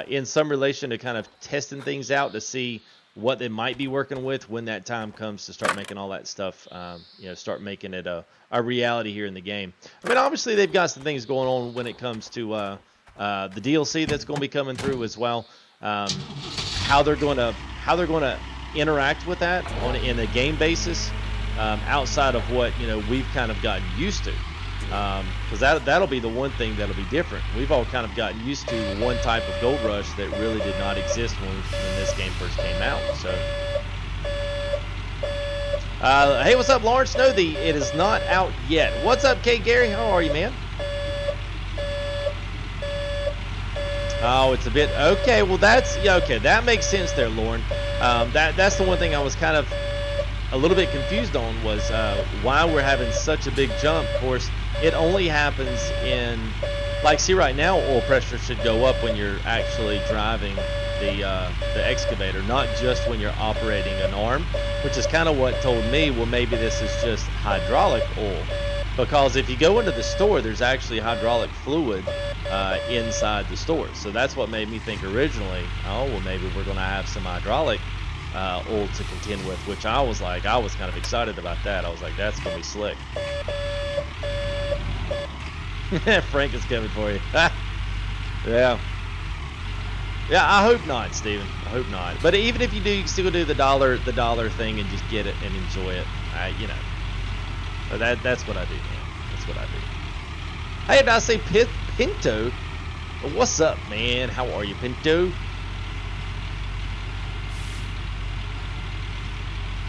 in some relation to kind of testing things out to see what they might be working with when that time comes to start making all that stuff, you know, start making it a reality here in the game. I mean, obviously they've got some things going on when it comes to the DLC that's going to be coming through as well. How they're going to interact with that in a game basis, outside of what, you know, we've kind of gotten used to. Because that'll be the one thing that'll be different. We've all kind of gotten used to one type of gold rush that really did not exist when this game first came out. So, hey, what's up, Lawrence? No, it is not out yet. What's up, Kate Gary? How are you, man? Oh, it's a bit okay. Well, okay. That makes sense there, Lauren. That's the one thing I was kind of a little bit confused on was why we're having such a big jump. Of course, it only happens in, like, see right now, oil pressure should go up when you're actually driving the excavator, not just when you're operating an arm, which is kind of what told me, well, maybe this is just hydraulic oil. Because if you go into the store, there's actually hydraulic fluid inside the store. So that's what made me think originally, oh, well, maybe we're going to have some hydraulic oil to contend with, which I was kind of excited about that. I was like, that's going to be slick. Frank is coming for you. Yeah. Yeah, I hope not, Steven. I hope not. But even if you do, you can still do the dollar thing and just get it and enjoy it. You know. So that's what I do, man. That's what I do. Hey, did I say Pinto? Well, what's up, man? How are you, Pinto?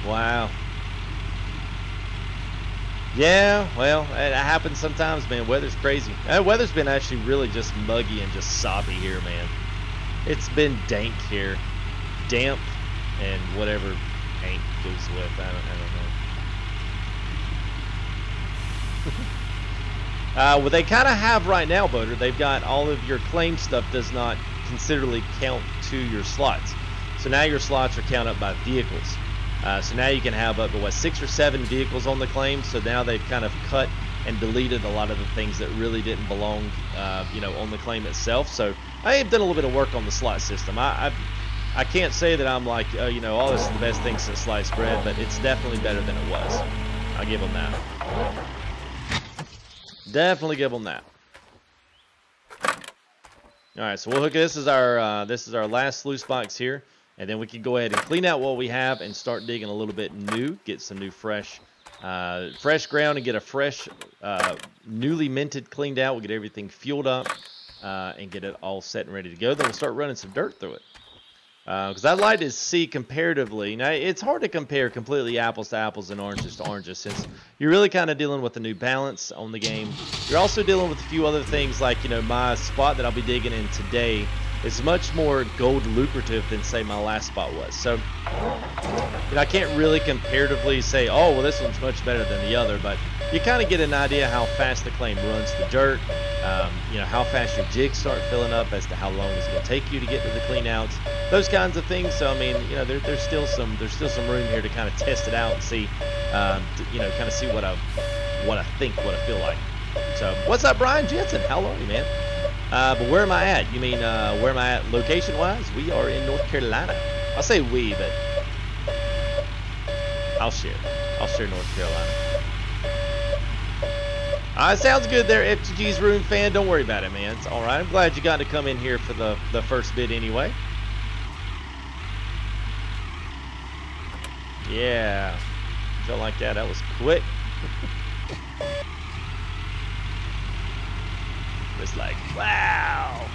Wow. Yeah, well, it happens sometimes, man. Weather's crazy. Weather's been actually really just muggy and just soppy here, man. It's been dank here. Damp and whatever hank goes with. I don't know. Well, they kind of have right now, Boater. They've got all of your claim stuff does not considerably count to your slots. So now your slots are counted up by vehicles. So now you can have up to, 6 or 7 vehicles on the claim. So now they've kind of cut and deleted a lot of the things that really didn't belong, you know, on the claim itself. So I have done a little bit of work on the slot system. I can't say that I'm like, you know, oh, this is the best thing since sliced bread, but it's definitely better than it was. I'll give them that. Definitely give them that. All right, so we'll hook this is our last sluice box here. And then we can go ahead and clean out what we have and start digging a little bit new, get some new fresh ground and get a fresh, newly minted, cleaned out. We'll get everything fueled up and get it all set and ready to go. Then we'll start running some dirt through it. Because I'd like to see comparatively. Now, it's hard to compare completely apples to apples and oranges to oranges since you're really kind of dealing with a new balance on the game. You're also dealing with a few other things like, you know, my spot that I'll be digging in today is much more gold lucrative than, say, my last spot was. So, you know, I can't really comparatively say, oh, well, this one's much better than the other, but you kind of get an idea how fast the claim runs the dirt, you know, how fast your jigs start filling up as to how long it's going to take you to get to the clean outs, those kinds of things. So, I mean, you know, there's still some room here to kind of test it out and see, you know, kind of see what I feel like. So, what's up, Brian Jensen? How are you, man? But where am I at? You mean, where am I at location-wise? We are in North Carolina. I'll say we, but I'll share North Carolina. Sounds good there, FTG's Room fan. Don't worry about it, man. It's all right. I'm glad you got to come in here for the first bit anyway. Yeah. Felt like that. That was quick. It's like, wow.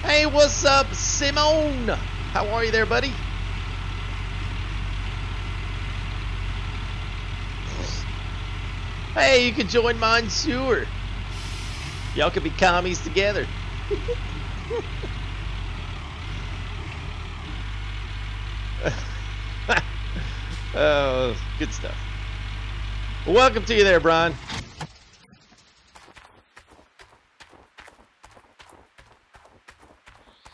Hey, what's up, Simone? How are you there, buddy? Hey, you can join Monsieur. Y'all could be commies together. Oh, good stuff. Well, welcome to you there, Brian.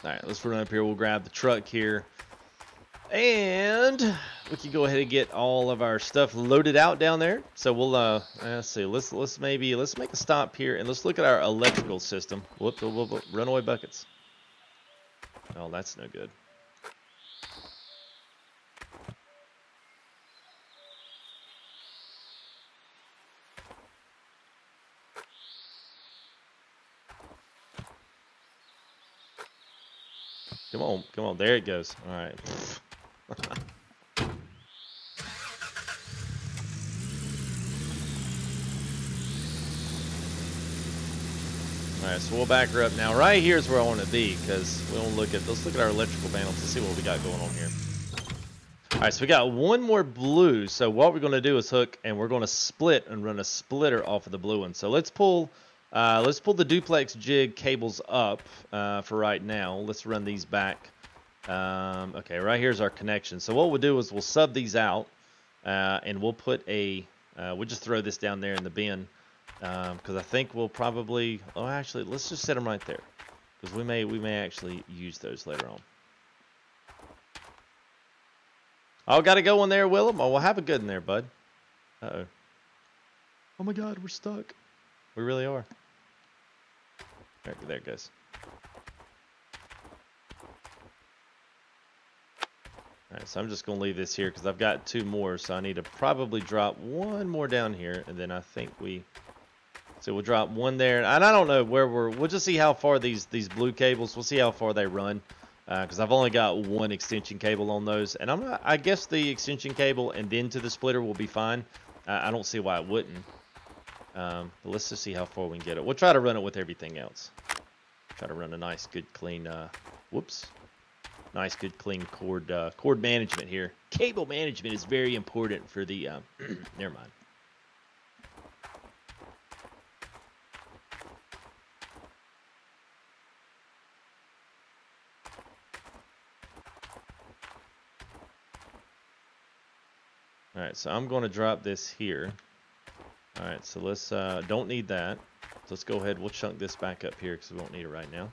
All right, let's run up here. We'll grab the truck here. And we can go ahead and get all of our stuff loaded out down there. So we'll let's see. Let's make a stop here and let's look at our electrical system. Whoop, runaway buckets. Oh, that's no good. Come on, there it goes. All right. All right, so we'll back her up now. Right here is where I want to be because let's look at our electrical panels to see what we got going on here. All right, so we got one more blue. So what we're going to do is hook, and we're going to split and run a splitter off of the blue one. So let's pull the duplex jig cables up for right now. Let's run these back. Okay, right here's our connection. So what we'll do is we'll sub these out, and we'll put we'll just throw this down there in the bin, because I think we'll probably, oh, actually, let's just set them right there, because we may actually use those later on. Oh, got to go in there, Willem. Oh, we'll have a good in there, bud. Uh-oh. Oh my God, we're stuck. We really are. There it goes. Alright, so I'm just going to leave this here because I've got two more, so I need to probably drop one more down here, and then I think so we'll drop one there, and I don't know where we'll just see how far these blue cables, we'll see how far they run, because I've only got one extension cable on those, and I guess the extension cable and then to the splitter will be fine. I don't see why it wouldn't. But let's just see how far we can get it. We'll try to run it with everything else. Try to run a nice, good, clean, nice, good, clean cord management here. Cable management is very important for the, never mind. All right, so I'm going to drop this here. All right, so let's, don't need that. So let's go ahead, we'll chunk this back up here because we won't need it right now.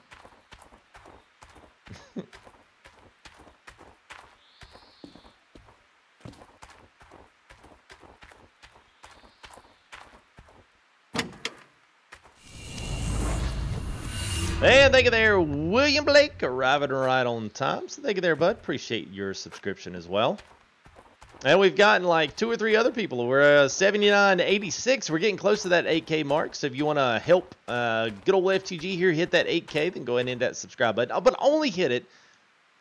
And thank you there, William Blake, arriving right on time. So thank you there, bud. Appreciate your subscription as well. And we've gotten like 2 or 3 other people. We're 79.86. We're getting close to that 8K mark. So if you want to help good old FTG here hit that 8K, then go ahead and hit that subscribe button. But only hit it,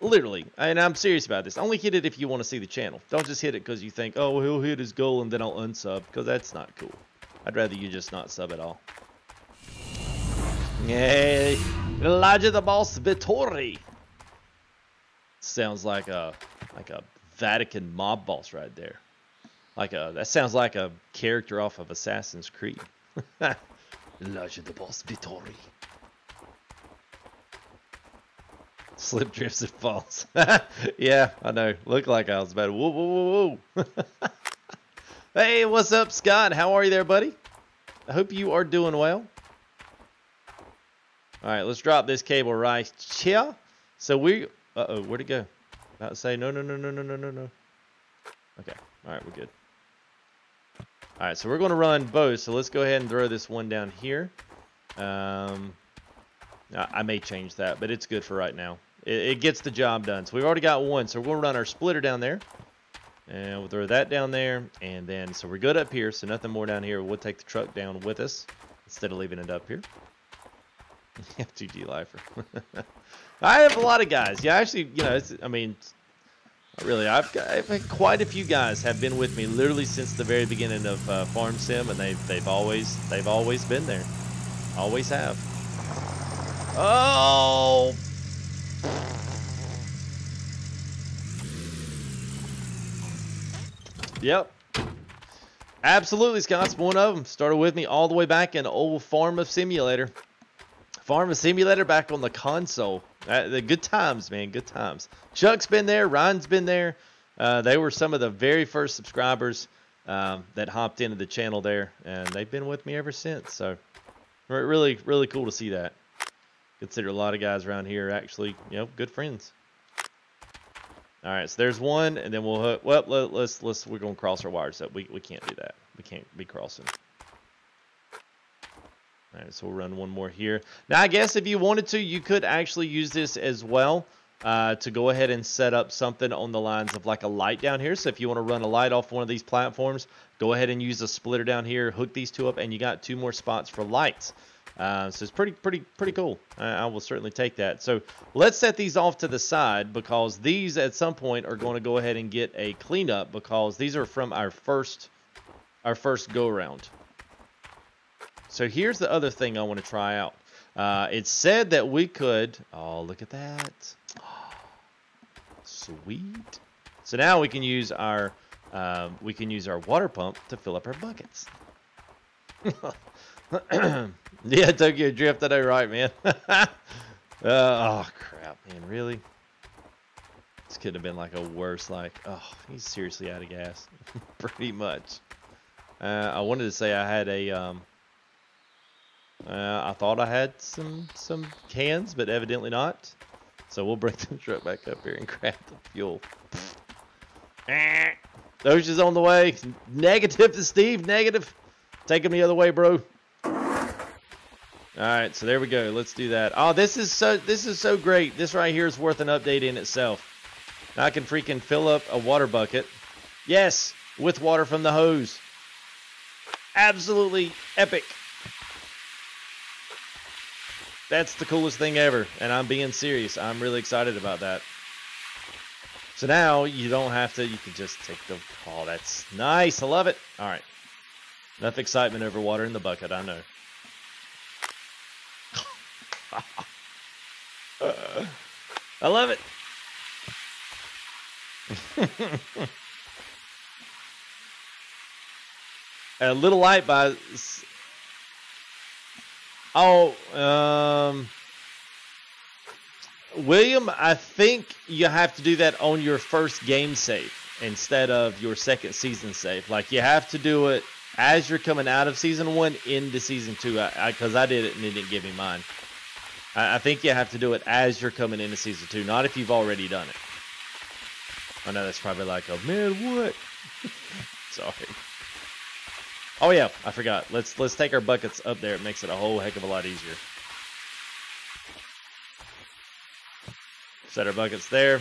literally, and I'm serious about this. Only hit it if you want to see the channel. Don't just hit it because you think, oh, he'll hit his goal and then I'll unsub, because that's not cool. I'd rather you just not sub at all. Hey, Elijah the Boss Vittori. Sounds like a Vatican mob boss right there. That sounds like a character off of Assassin's Creed. Elijah the Boss Vittori. Slip, drifts, and falls. Yeah, I know. Looked like I was about to. Whoa, whoa, whoa, whoa. Hey, what's up, Scott? How are you there, buddy? I hope you are doing well. All right, let's drop this cable right here. So uh-oh, where'd it go? About to say, no. Okay, all right, we're good. All right, so we're going to run both. So let's go ahead and throw this one down here. I may change that, but it's good for right now. It gets the job done. So we've already got one. So we're going to run our splitter down there. And we'll throw that down there. And then, so we're good up here. So nothing more down here. We'll take the truck down with us instead of leaving it up here. FTG lifer. I have a lot of guys. Yeah, actually, you know, really, I've had quite a few guys have been with me literally since the very beginning of Farm Sim, and they've always been there. Always have. Oh. Yep. Absolutely, Scott's one of them. Started with me all the way back in old Farm of Simulator. Farming Simulator back on the console. The good times, man. Good times. Chuck's been there. Ryan's been there. They were some of the very first subscribers that hopped into the channel there, and they've been with me ever since. So, really, really cool to see that. Consider a lot of guys around here are actually, you know, good friends. All right, so there's one, and then we'll hook. Well, we're gonna cross our wires up. We can't do that. We can't be crossing. All right, so we'll run one more here. Now, I guess if you wanted to, you could actually use this as well to go ahead and set up something on the lines of like a light down here. So if you want to run a light off one of these platforms, go ahead and use a splitter down here, hook these two up, and you got 2 more spots for lights. So it's pretty cool. I will certainly take that. So let's set these off to the side because these at some point are going to go ahead and get a cleanup because these are from our first go around. So here's the other thing I want to try out. It said that we could. Oh, look at that! Oh, sweet. So now we can use our water pump to fill up our buckets. Yeah, Tokyo Drift, I know, right, man? Oh, crap, man, really? This could have been like a worse, like, oh, he's seriously out of gas. Pretty much. I wanted to say I had a, I thought I had some cans, but evidently not. So we'll bring the truck back up here and grab the fuel. Ocean's on the way. Negative to Steve, negative. Take him the other way, bro. All right, so there we go. Let's do that. Oh, this is so great. This right here is worth an update in itself. Now I can freaking fill up a water bucket. Yes, with water from the hose. Absolutely epic. That's the coolest thing ever, and I'm being serious. I'm really excited about that. So now you don't have to, you can just take the, oh, that's nice. I love it. All right. Enough excitement over water in the bucket, I know. I love it. A little light by... Oh, William, I think you have to do that on your first game save instead of your second season save. Like, you have to do it as you're coming out of Season 1 into Season 2, because I did it and it didn't give me mine. I think you have to do it as you're coming into Season 2, not if you've already done it. I know that's probably like, oh, man, what? Sorry. Oh, yeah, I forgot. Let's take our buckets up there. It makes it a whole heck of a lot easier. Set our buckets there.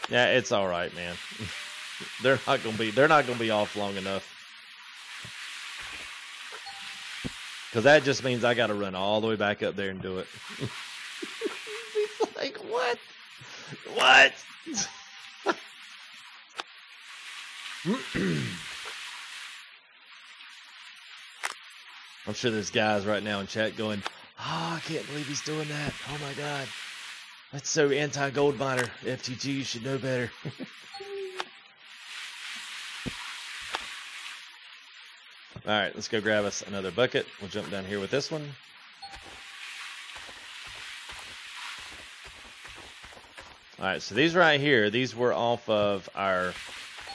Yeah, it's all right, man. They're not gonna be off long enough. Because that just means I got to run all the way back up there and do it. He's like, what? What? I'm sure there's guys right now in chat going, oh, I can't believe he's doing that. Oh, my God. That's so anti-gold miner. FTG, you should know better. All right, let's go grab us another bucket. We'll jump down here with this one. All right, so these right here, these were off of our...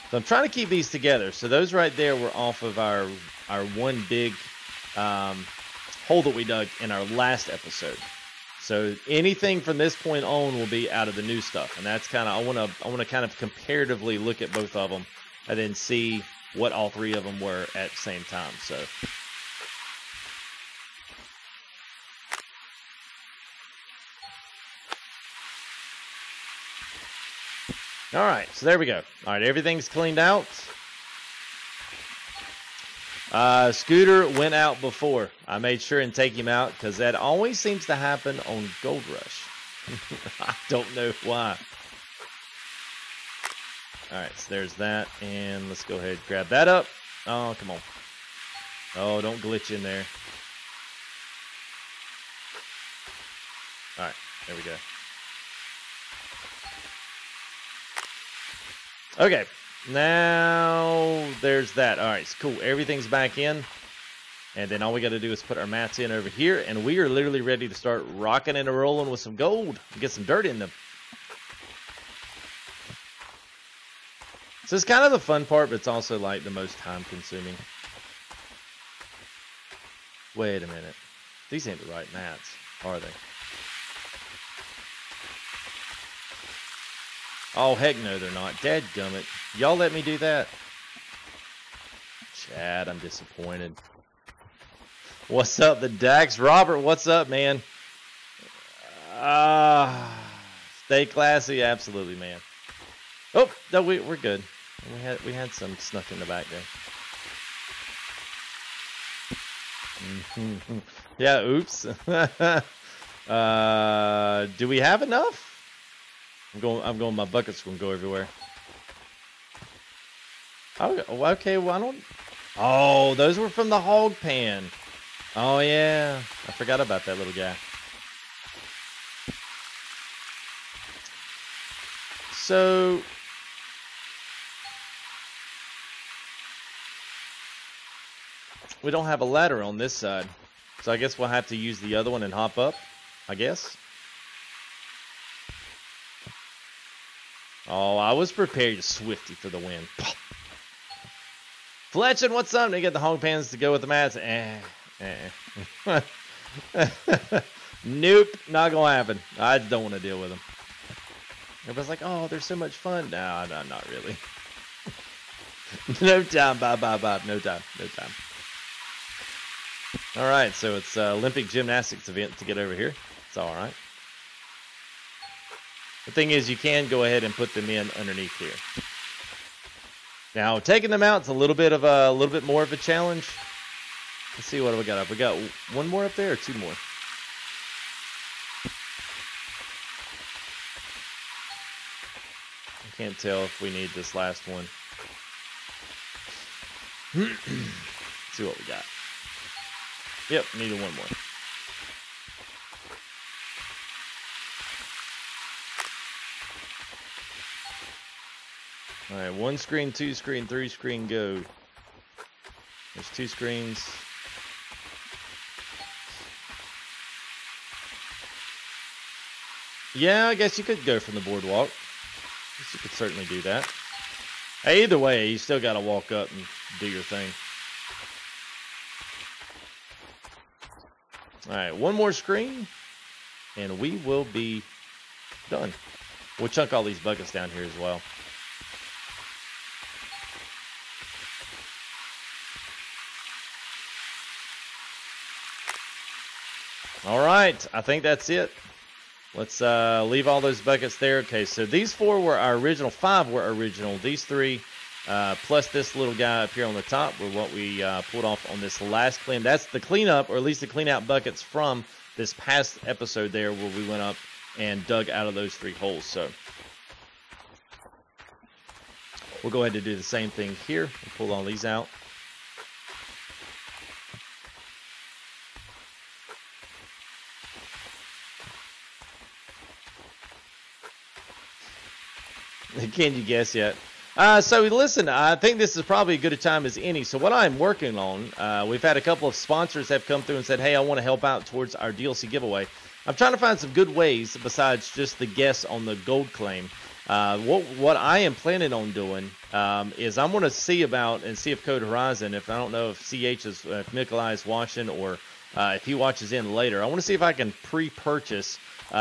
So I'm trying to keep these together. So those right there were off of our one big hole that we dug in our last episode. So anything from this point on will be out of the new stuff. And that's kind of, I want to kind of comparatively look at both of them and then see what all three of them were at the same time. So all right, so there we go. All right, everything's cleaned out. Scooter went out before. I made sure and take him out because that always seems to happen on Gold Rush. I don't know why. All right, so there's that, and let's go ahead and grab that up. Oh, come on. Oh, don't glitch in there. All right, there we go. Okay, now there's that. All right, cool. Everything's back in. And then all we got to do is put our mats in over here, and we are literally ready to start rocking and rolling with some gold and get some dirt in them. So it's kind of the fun part, but it's also like the most time consuming. Wait a minute. These ain't the right mats, are they? Oh, heck no, they're not. Dadgummit. Y'all let me do that? Chad, I'm disappointed. What's up, the Dax? Robert, what's up, man? Stay classy, absolutely, man. Oh, no, we're good. We had some snuck in the back there. Yeah, oops. Do we have enough? I'm going. My bucket's gonna go everywhere. Oh, okay. Well, I don't. Oh, those were from the hog pan. Oh yeah, I forgot about that little guy. So we don't have a ladder on this side, so I guess we'll have to use the other one and hop up, I guess. Oh, I was prepared to Swifty for the win. Fletchin', what's up? They get the hog pans to go with the mats. Nope, not gonna happen. I just don't want to deal with them. Everybody's like, oh, they're so much fun. No, not really. No time, bye. No time. All right, so it's Olympic gymnastics event to get over here. It's all right. The thing is, you can go ahead and put them in underneath here. Now, taking them out is a little bit more of a challenge. Let's see what we got up. We got one more up there or two more? I can't tell if we need this last one. Let's see what we got. Yep, needed one more. All right, 1 screen, 2 screen, 3 screen, go. There's 2 screens. Yeah, I guess you could go from the boardwalk. I guess you could certainly do that. Hey, either way, you still got to walk up and do your thing. All right, 1 more screen, and we will be done. We'll chunk all these buckets down here as well. All right, I think that's it. Let's leave all those buckets there. Okay, so these 4 were our original. 5 were original. These 3, plus this little guy up here on the top, were what we pulled off on this last clean. That's the cleanup, or at least the clean out buckets from this past episode there, where we went up and dug out of those 3 holes. So we'll go ahead and do the same thing here. We'll pull all these out. Can you guess yet? So listen, I think this is probably as good a time as any. So what I'm working on, we've had a couple of sponsors have come through and said, hey, I want to help out towards our DLC giveaway. I'm trying to find some good ways besides just the guess on the gold claim. What I am planning on doing is I'm going to see about and see if Code Horizon, if I don't know if CH is, if Nikolai is watching, or if he watches in later, I want to see if I can pre-purchase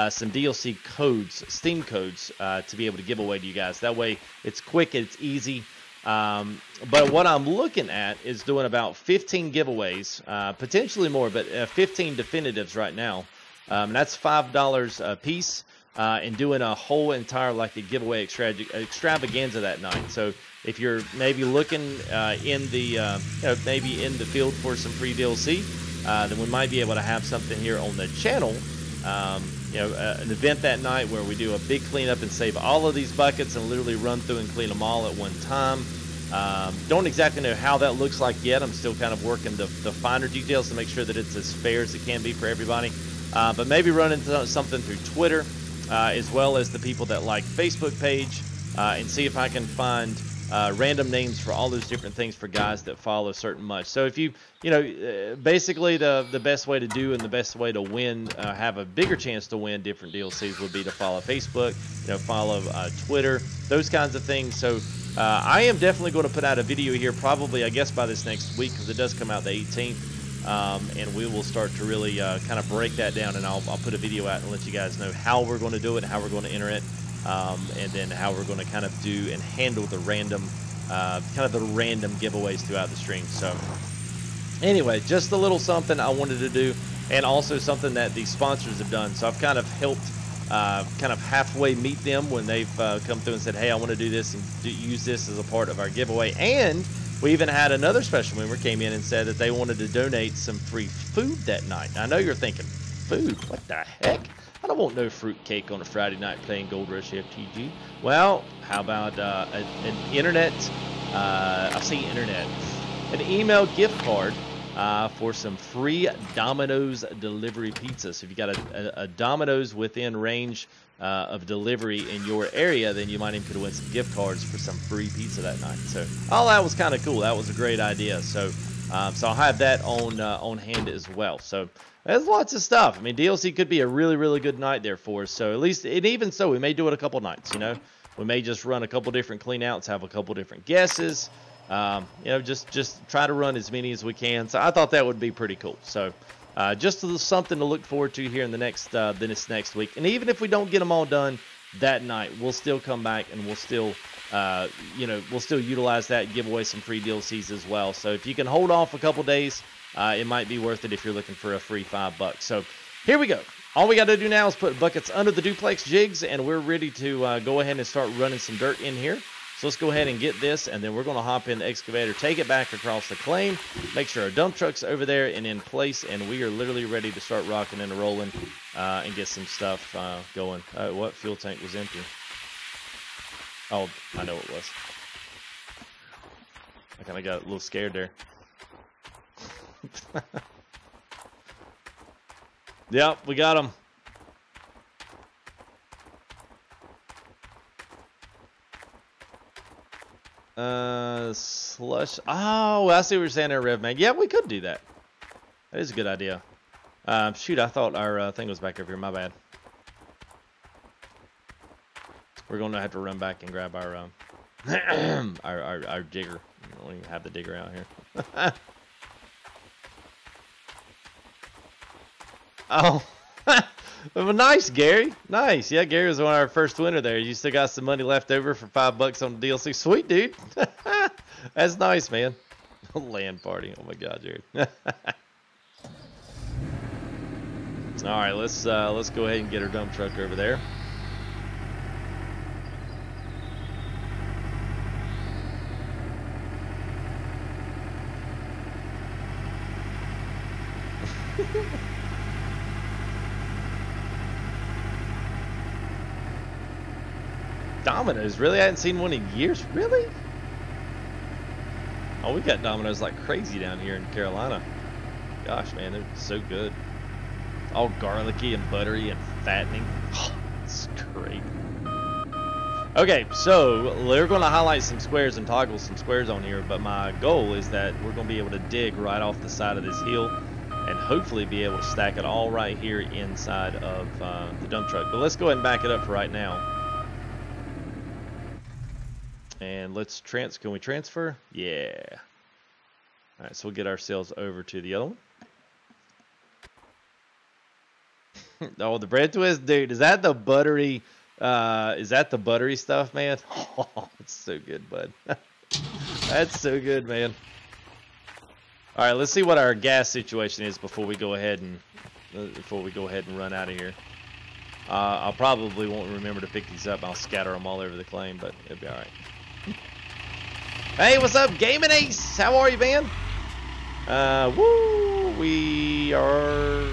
some DLC codes, Steam codes, to be able to give away to you guys. That way it's quick, it's easy. But what I'm looking at is doing about 15 giveaways, potentially more, but 15 definitives right now. And that's $5 a piece, and doing a whole entire like a giveaway extravaganza that night. So if you're maybe looking in the maybe in the field for some free DLC, then we might be able to have something here on the channel. An event that night where we do a big cleanup and save all of these buckets and literally run through and clean them all at one time. Don't exactly know how that looks like yet. I'm still kind of working the finer details to make sure that it's as fair as it can be for everybody. But maybe run into something through Twitter, as well as the people that like Facebook page. and see if I can find random names for all those different things for guys that follow certain much. So if you know, basically the best way to do and the best way to win, have a bigger chance to win different DLCs would be to follow Facebook, you know, follow Twitter, those kinds of things. So I am definitely going to put out a video here probably, I guess, by this next week, because it does come out the 18th. And we will start to really kind of break that down, and I'll put a video out and let you guys know how we're going to do it, how we're going to enter it, and then how we're going to kind of do and handle the random giveaways throughout the stream. So anyway, just a little something I wanted to do, and also something that the sponsors have done. So I've kind of helped kind of halfway meet them when they've come through and said, hey, I want to do this and use this as a part of our giveaway. And we even had another special member came in and said that they wanted to donate some free food that night. Now, I know you're thinking, food? What the heck? I don't want no fruit cake on a Friday night playing Gold Rush FTG. Well, how about an internet, I say internet, an email gift card for some free Domino's delivery pizza. So if you got a Domino's within range of delivery in your area, then you might even could win some gift cards for some free pizza that night. So all that was kind of cool. That was a great idea. So so I'll have that on hand as well. So there's lots of stuff. I mean, DLC could be a really, really good night there for us. So at least, and even so, we may do it a couple nights, you know. We may just run a couple different cleanouts, have a couple different guesses. You know, just try to run as many as we can. So I thought that would be pretty cool. So just something to look forward to here in the this next week. And even if we don't get them all done that night, we'll still come back and we'll still, you know, we'll still utilize that and give away some free DLCs as well. So if you can hold off a couple days, it might be worth it if you're looking for a free $5. So here we go. All we got to do now is put buckets under the duplex jigs, and we're ready to go ahead and start running some dirt in here. So let's go ahead and get this, and then we're going to hop in the excavator, take it back across the claim, make sure our dump truck's over there and in place, and we are literally ready to start rocking and rolling and get some stuff going. What? Fuel tank was empty. Oh, I know it was. I kind of got a little scared there. Yep, we got them. Slush. Oh, I see what you're saying there, Rev Man. Yeah, we could do that. That is a good idea. Shoot, I thought our thing was back over here. My bad. We're going to have to run back and grab our our digger. We don't even have the digger out here. Oh, well, nice, Gary. Nice. Yeah, Gary was one of our first winner there. You still got some money left over for $5 on the DLC. Sweet, dude. That's nice, man. Land party. Oh my God, Jared. All right, let's go ahead and get our dump truck over there. Domino's, really? I hadn't seen one in years. Really? Oh, we got Domino's like crazy down here in Carolina. Gosh, man, they're so good. All garlicky and buttery and fattening. Oh, it's great. Okay, so we're going to highlight some squares and toggle some squares on here, but my goal is that we're going to be able to dig right off the side of this hill and hopefully be able to stack it all right here inside of the dump truck. But let's go ahead and back it up for right now. And let's can we transfer? Yeah. All right, so we'll get ourselves over to the other one. Oh, the bread twist, dude. Is that the buttery stuff, man? Oh, it's so good, bud. That's so good, man. All right, let's see what our gas situation is before we go ahead and run out of here. I'll probably won't remember to pick these up. I'll scatter them all over the claim, but it'll be all right. Hey, what's up, Gaming Ace? How are you, man? Woo! We are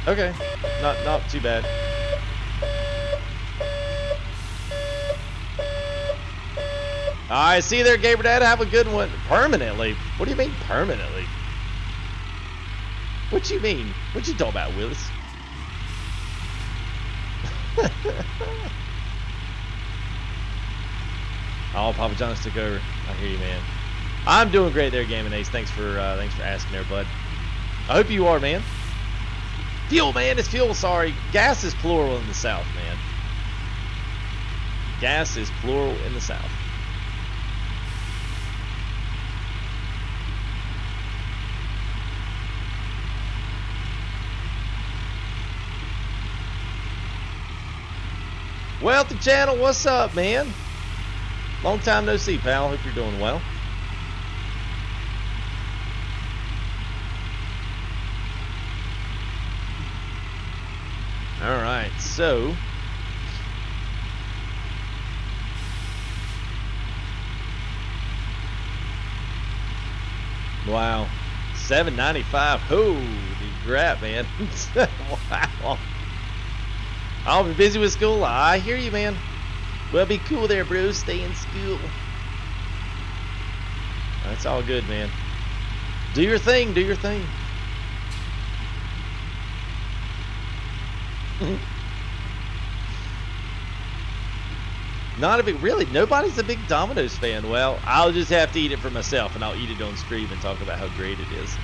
okay. Not too bad. All right, see you there, Gabriel Dad. Have a good one. Permanently? What do you mean permanently? What you mean? What you talking about, Willis? Oh, Papa John's took over. I hear you, man. I'm doing great there, Gaming Ace. Thanks for asking there, bud. I hope you are, man. Fuel, man. It's fuel. Sorry. Gas is plural in the South, man. Gas is plural in the South. Wealthy Channel, what's up, man? Long time no see, pal. Hope you're doing well. All right, so wow, $7.95. Holy crap, man! Wow. I'll be busy with school. I hear you, man. Well, be cool there, bro. Stay in school. That's all good, man. Do your thing. Do your thing. Not a big, really, nobody's a big Domino's fan. Well, I'll just have to eat it for myself, and I'll eat it on stream and talk about how great it is.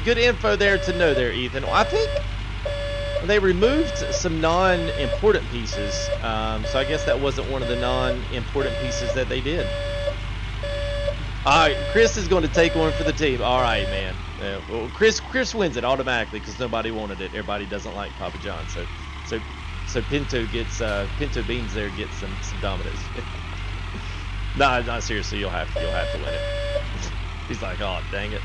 Good info there to know there, Ethan. Well, I think they removed some non-important pieces, so I guess that wasn't one of the non-important pieces that they did. All right, Chris is going to take one for the team. All right, man. Well, Chris wins it automatically because nobody wanted it. Everybody doesn't like Papa John, so Pinto gets Pinto Beans there gets some Domino's. No, seriously, you'll have to win it. He's like, oh dang it.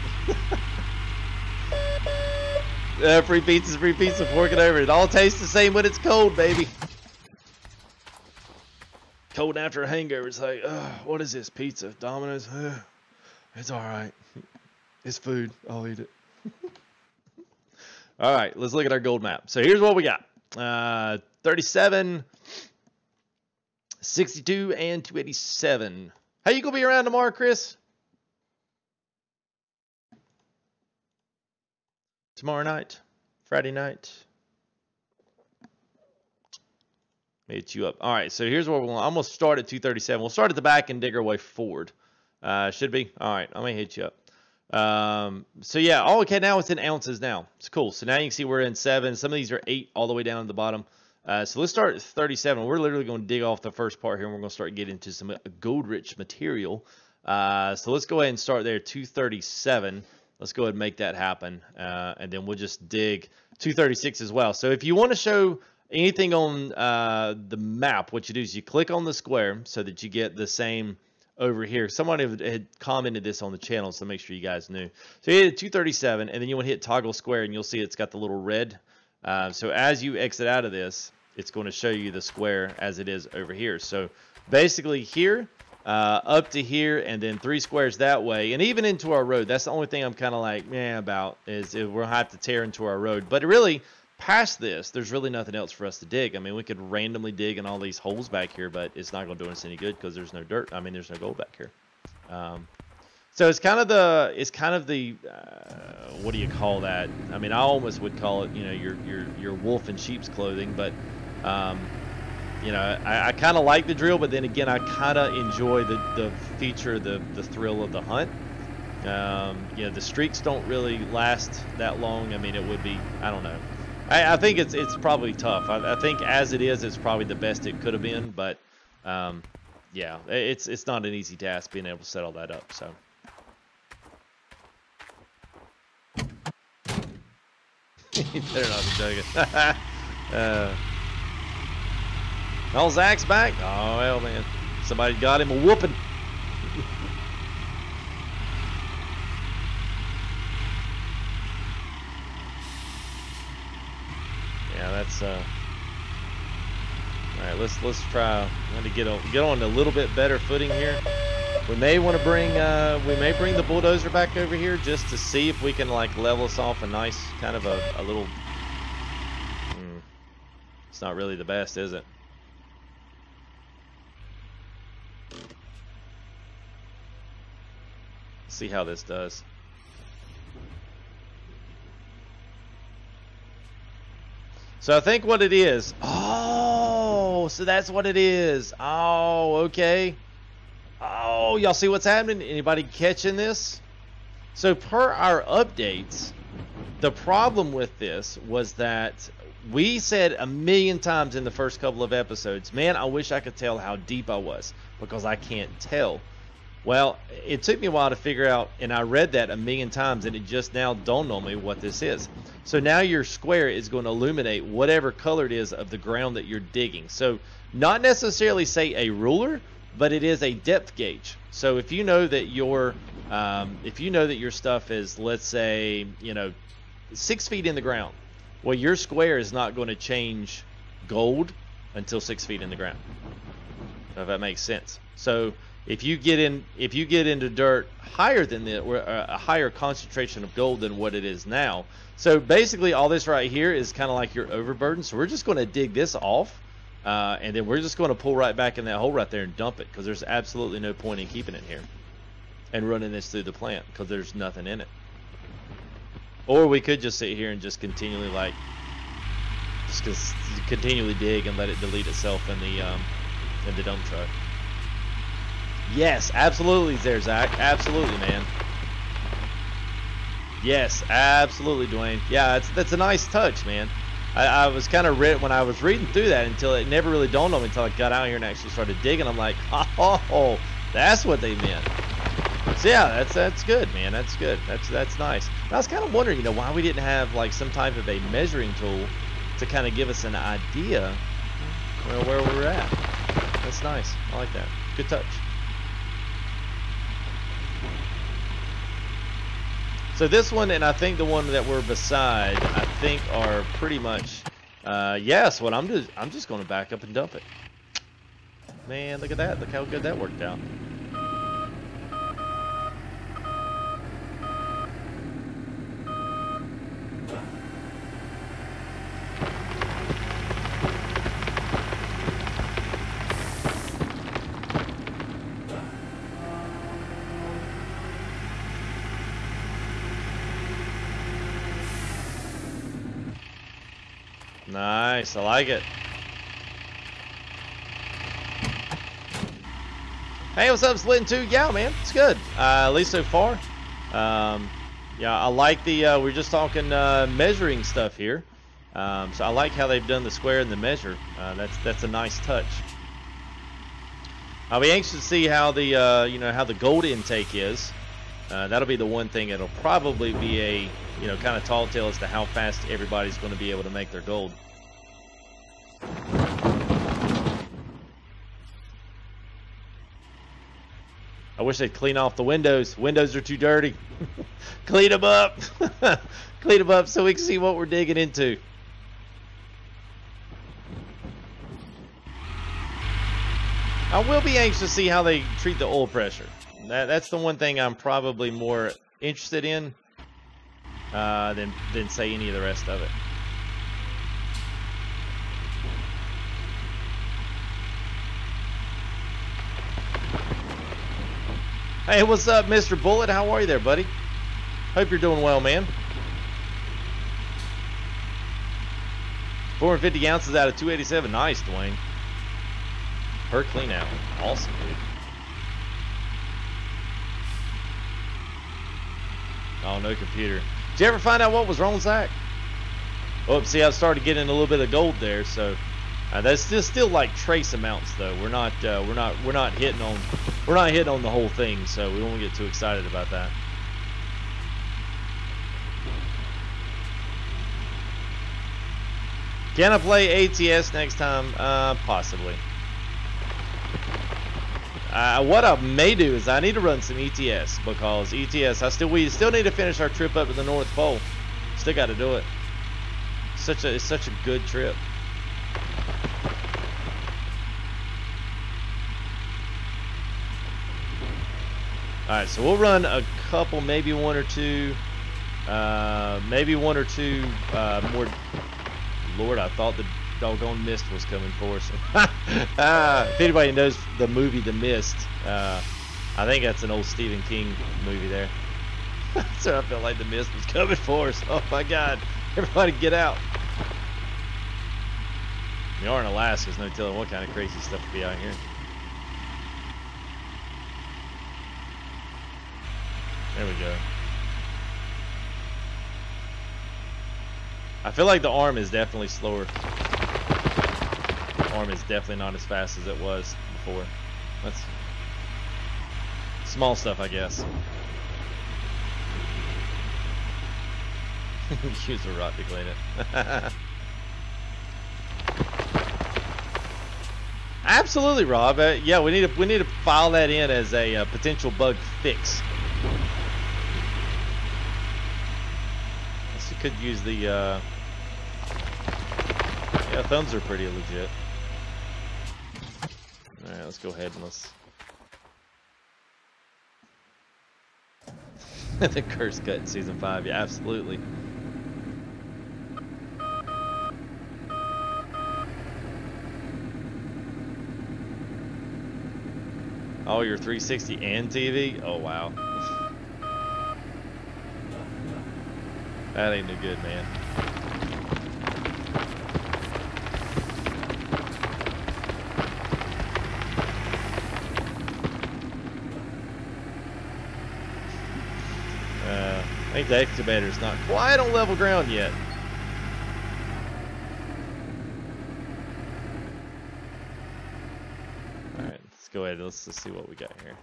Free pizza, fork it over. It all tastes the same when it's cold, baby. Cold after a hangover. It's like, what is this, pizza? Domino's? It's all right. It's food. I'll eat it. All right, let's look at our gold map. So here's what we got. 37, 62, and 287. How you going to be around tomorrow, Chris? Tomorrow night, Friday night. Hit you up. All right, so here's what we're going. I'm gonna start at 237. We'll start at the back and dig our way forward. Should be. All right, I'm gonna hit you up. So yeah. Oh, okay. Now it's in ounces. Now it's cool. So now you can see we're in 7. Some of these are 8 all the way down to the bottom. So let's start at 37. We're literally going to dig off the first part here, and we're going to start getting into some gold-rich material. So let's go ahead and start there. 237. Let's go ahead and make that happen, and then we'll just dig 236 as well. So if you want to show anything on the map, what you do is you click on the square so that you get the same over here. Someone had commented this on the channel, so make sure you guys knew. So you hit 237, and then you want to hit toggle square, and you'll see it's got the little red. So as you exit out of this, it's going to show you the square as it is over here. So basically here, up to here, and then 3 squares that way, and even into our road. That's the only thing I'm kind of like about, is we'll have to tear into our road. But really, past this, there's really nothing else for us to dig. I mean, we could randomly dig in all these holes back here, but it's not going to do us any good because there's no dirt. I mean, there's no gold back here. So it's kind of the what do you call that? I mean, I almost would call it, your wolf in sheep's clothing, but I kind of like the drill, but then again, I kind of enjoy the feature, the thrill of the hunt. The streaks don't really last that long. I mean, it would be, I don't know. I think it's probably tough. I think as it is, it's probably the best it could have been, but yeah, it's not an easy task being able to set all that up. So. You better not be joking. Oh, Zach's back. Oh, well, man. Somebody got him a whooping. Yeah, that's all right, let's try to get on a little bit better footing here. We may want to bring the bulldozer back over here just to see if we can like level us off a nice kind of a little. It's not really the best, is it? See how this does. So I think what it is, oh, so that's what it is. Oh, okay. Oh, y'all see what's happening? Anybody catching this? So per our updates, the problem with this was that we said a million times in the first couple of episodes, man, I wish I could tell how deep I was, because I can't tell. Well, it took me a while to figure out, and I read that a million times, and it just now dawned on me what this is. So now your square is going to illuminate whatever color it is of the ground that you're digging. So not necessarily say a ruler, but it is a depth gauge. So if you know that your stuff is, let's say, 6 feet in the ground, well, your square is not going to change gold until 6 feet in the ground. If that makes sense. So if you get into dirt higher than the, or a higher concentration of gold than what it is now. So basically all this right here is kind of like your overburden. So we're just going to dig this off, and then we're just going to pull right back in that hole right there and dump it, because there's absolutely no point in keeping it here and running this through the plant, because there's nothing in it. Or we could just sit here and just continually continually dig and let it delete itself in the dump truck. Yes, absolutely there, Zach. Absolutely, man. Yes, absolutely, Dwayne. Yeah, that's a nice touch, man. I was kind of when I was reading through that, until it never really dawned on me until I got out here and actually started digging. I'm like, oh, that's what they meant. So yeah, that's good, man. That's good. That's nice. And I was kind of wondering, why we didn't have like some type of a measuring tool to kind of give us an idea where we're at. That's nice. I like that. Good touch. So this one, and I think the one that we're beside, I think are pretty much, yes. What I'm just going to back up and dump it. Man, look at that. Look how good that worked out. Nice, I like it. Hey, what's up, Splitting 2? Yeah, man, it's good. At least so far. Yeah, I like the, we're just talking measuring stuff here. So I like how they've done the square and the measure. That's a nice touch. I'll be anxious to see how the, how the gold intake is. That'll be the one thing. It'll probably be a, kind of tall tale as to how fast everybody's going to be able to make their gold. I wish they'd clean off the windows. Windows are too dirty. Clean them up. Clean them up so we can see what we're digging into. I will be anxious to see how they treat the oil pressure. That's the one thing I'm probably more interested in than say any of the rest of it. Hey, what's up, Mr. Bullet? How are you there, buddy? Hope you're doing well, man. 450 ounces out of 287. Nice, Dwayne. Per clean out. Awesome, dude. Oh, no computer. Did you ever find out what was wrong, Zach? Oh, see, I started getting a little bit of gold there, so that's still like trace amounts, though. We're not hitting on the whole thing, so we won't get too excited about that. Can I play ATS next time? Possibly. What I may do is I need to run some ETS, because ETS, we still need to finish our trip up to the North Pole. Still got to do it. It's such a good trip. All right, so we'll run a couple, maybe one or two more. Lord, I thought the doggone mist was coming for us. If anybody knows the movie The Mist, I think that's an old Stephen King movie there. So I felt like the mist was coming for us. Oh my God, everybody get out. You are in Alaska, there's no telling what kind of crazy stuff will be out here. There we go. I feel like the arm is definitely slower. The arm is definitely not as fast as it was before. That's small stuff, I guess. Use a rod to clean it. Absolutely, Rob. Yeah, we need to file that in as a potential bug fix. Guess you could use the. Yeah, thumbs are pretty legit. All right, let's go ahead and let's. The curse cut in season 5. Yeah, absolutely. Oh, your 360 and TV? Oh, wow. That ain't no good, man. I think the excavator's not quite on level ground yet. Alright, let's go ahead. Let's see what we got here.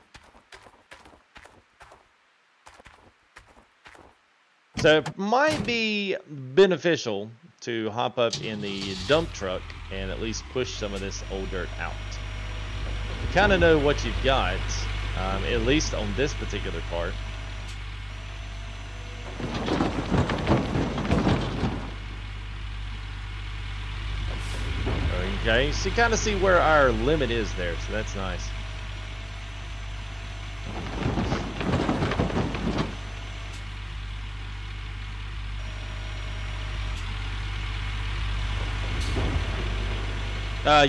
So it might be beneficial to hop up in the dump truck and at least push some of this old dirt out. You kind of know what you've got, at least on this particular part. Okay, so you kind of see where our limit is there, so that's nice.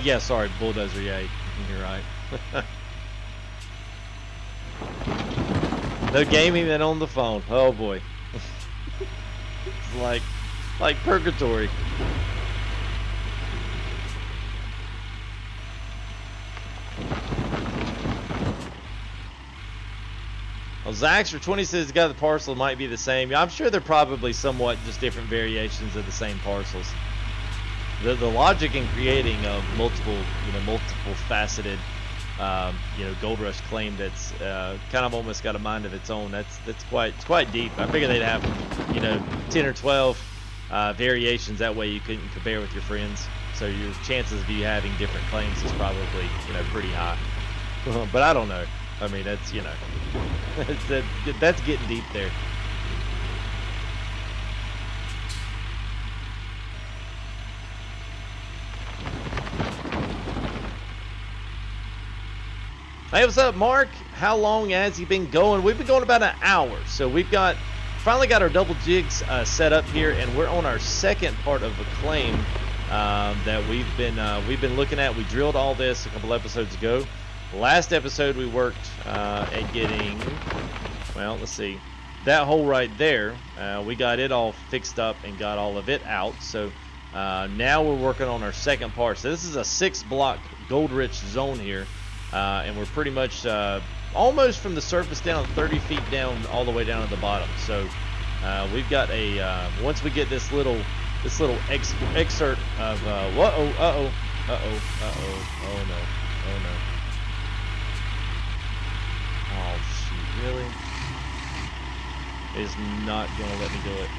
Yeah, sorry, bulldozer, yeah, you're right. No gaming than on the phone. Oh boy. It's like purgatory. Well, Zaxter 20 says he's got the parcel, might be the same. I'm sure they're probably somewhat just different variations of the same parcels. The logic in creating a multiple faceted, gold rush claim that's kind of almost got a mind of its own. It's quite deep. I figure they'd have 10 or 12 variations. That way you can compare with your friends. So your chances of you having different claims is probably pretty high. But I don't know. I mean, that's that's getting deep there. Hey, what's up, Mark? How long has he been going? We've been going about an hour. So we've finally got our double jigs set up here, and we're on our second part of a claim that we've been looking at. We drilled all this a couple episodes ago. Last episode we worked at getting, well, let's see, that hole right there. We got it all fixed up and got all of it out. So now we're working on our second part. So this is a 6-block gold-rich zone here. And we're pretty much almost from the surface down 30 feet down all the way down to the bottom. So we've got a once we get this little excerpt of oh no, oh shoot, really? It is not gonna let me do it.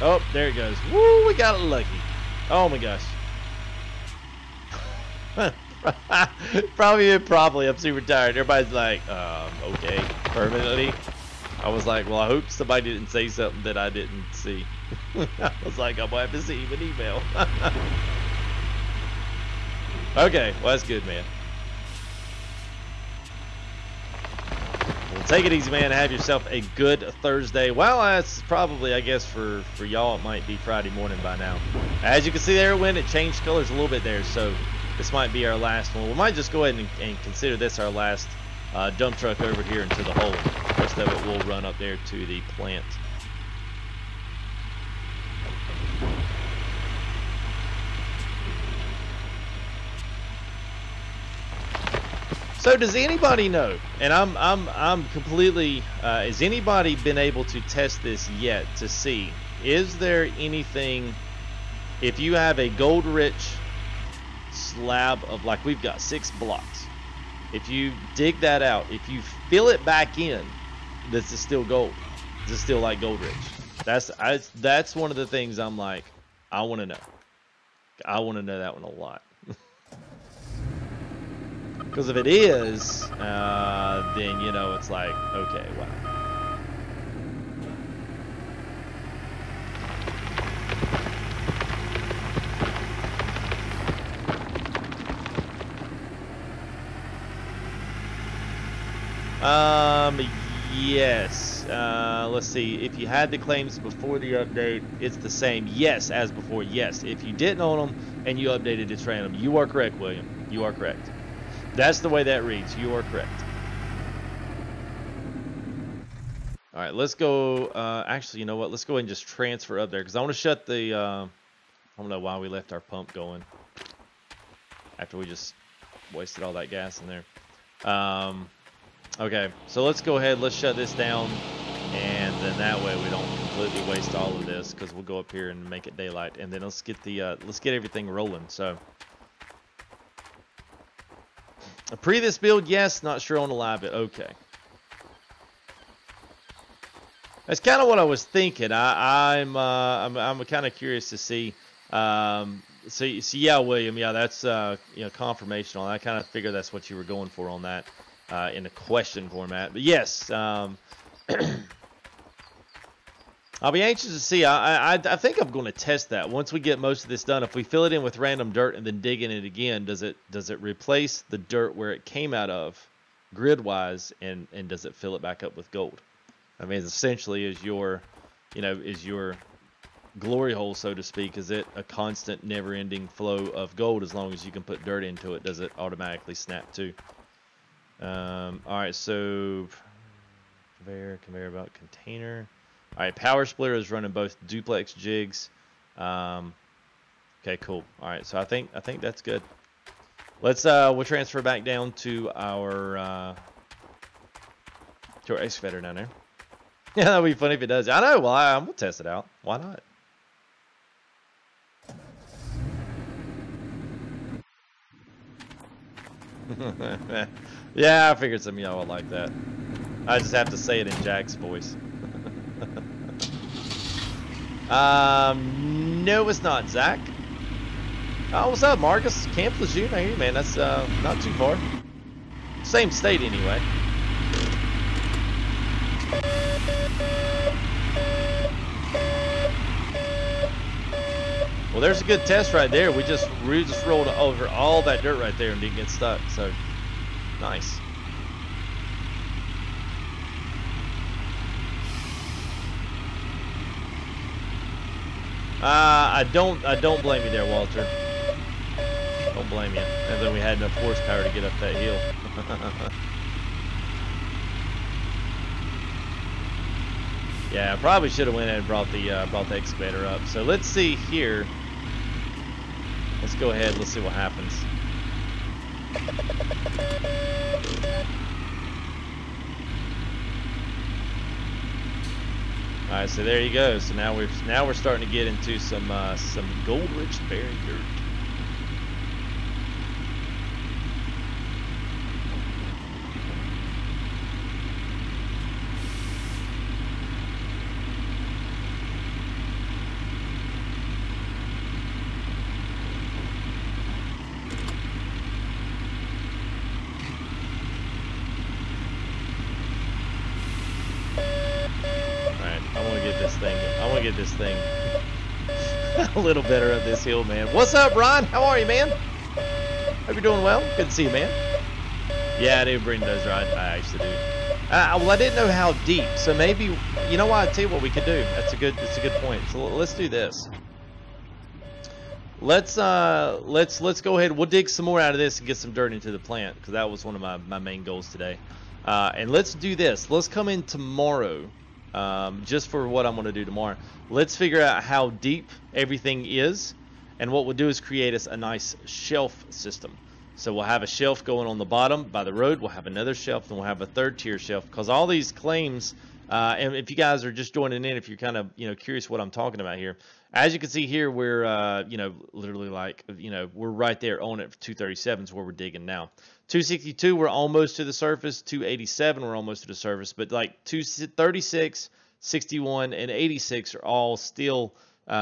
Oh, there it goes. Woo, we got it lucky. Oh my gosh. Probably, I'm super tired. Everybody's like, okay, permanently. I was like, well, I hope somebody didn't say something that I didn't see. I was like, I'm gonna have to see an email. Okay, well, that's good, man. Well, take it easy, man. Have yourself a good Thursday. Well, that's probably, I guess, for y'all, it might be Friday morning by now. As you can see there, when it changed colors a little bit there, so this might be our last one. We might just go ahead and consider this our last dump truck over here into the hole. The rest of it will run up there to the plant. So does anybody know? And I'm completely. Has anybody been able to test this yet to see? Is there anything? If you have a gold-rich slab of, like, we've got 6 blocks. If you dig that out, if you fill it back in, this is still gold. This is still like gold-rich. That's one of the things I'm like, I want to know. I want to know that one a lot. Because if it is, then, you know, it's like, okay, wow. Yes. Let's see. If you had the claims before the update, it's the same. Yes, as before. Yes. If you didn't own them and you updated, it's random. You are correct, William. You are correct. That's the way that reads. You are correct. All right, let's go. Actually, you know what? Let's go ahead and just transfer up there because I want to shut the. I don't know why we left our pump going after we just wasted all that gas in there. Okay, so let's go ahead. Let's shut this down, and then that way we don't completely waste all of this because we'll go up here and make it daylight, and then let's get the let's get everything rolling. So. A previous build, yes. Not sure on the live bit. Okay. That's kind of what I was thinking. I'm kind of curious to see. So yeah, William. Yeah, that's you know, confirmation on that. I kind of figured that's what you were going for on that in the question format. But yes, I'll be anxious to see. I think I'm going to test that once we get most of this done. If we fill it in with random dirt and then dig in it again, does it replace the dirt where it came out of, grid-wise, and does it fill it back up with gold? I mean, essentially, is your glory hole, so to speak, is it a constant, never-ending flow of gold as long as you can put dirt into it? Does it automatically snap too? All right, so conveyor belt, container. All right, power splitter is running both duplex jigs. Okay, cool. All right, so I think that's good. Let's we'll transfer back down to our excavator down there. Yeah, that'd be funny if it does. I know. Well, I'm gonna test it out. Why not? Yeah, I figured some of y'all would like that. I just have to say it in Jack's voice. No, it's not, Zach. Oh, what's up, Marcus? Camp Lejeune, I hear you, man. That's not too far. Same state, anyway. Well, there's a good test right there. We just rolled over all that dirt right there and didn't get stuck. So, nice. I don't blame you there, Walter. Don't blame you. And then we had enough horsepower to get up that hill. Yeah, I probably should have went ahead and brought the excavator up. So let's see here. Let's go ahead. Let's see what happens. All right, so there you go. So now we're starting to get into some gold-rich berry dirt. This thing a little better up this hill, man. What's up, Ron? How are you, man? Hope you're doing well. Good to see you, man. Yeah, I do. Brendan does, right? I actually do. Well, I didn't know how deep, so maybe, you know what? I'll tell you what we could do. That's a good point. So let's do this. Let's go ahead. We'll dig some more out of this and get some dirt into the plant, because that was one of my main goals today. And let's do this. Let's come in tomorrow. Just for what I'm going to do tomorrow. Let's figure out how deep everything is, and what we'll do is create us a nice shelf system. So we'll have a shelf going on the bottom by the road. We'll have another shelf, and we'll have a third tier shelf, because all these claims, and if you guys are just joining in, if you're kind of, you know, curious what I'm talking about here, as you can see here, we're, you know, literally like, you know, we're right there on it for 237 is where we're digging now. 262, we're almost to the surface. 287, we're almost to the surface. But like 236, 61, and 86 are all still,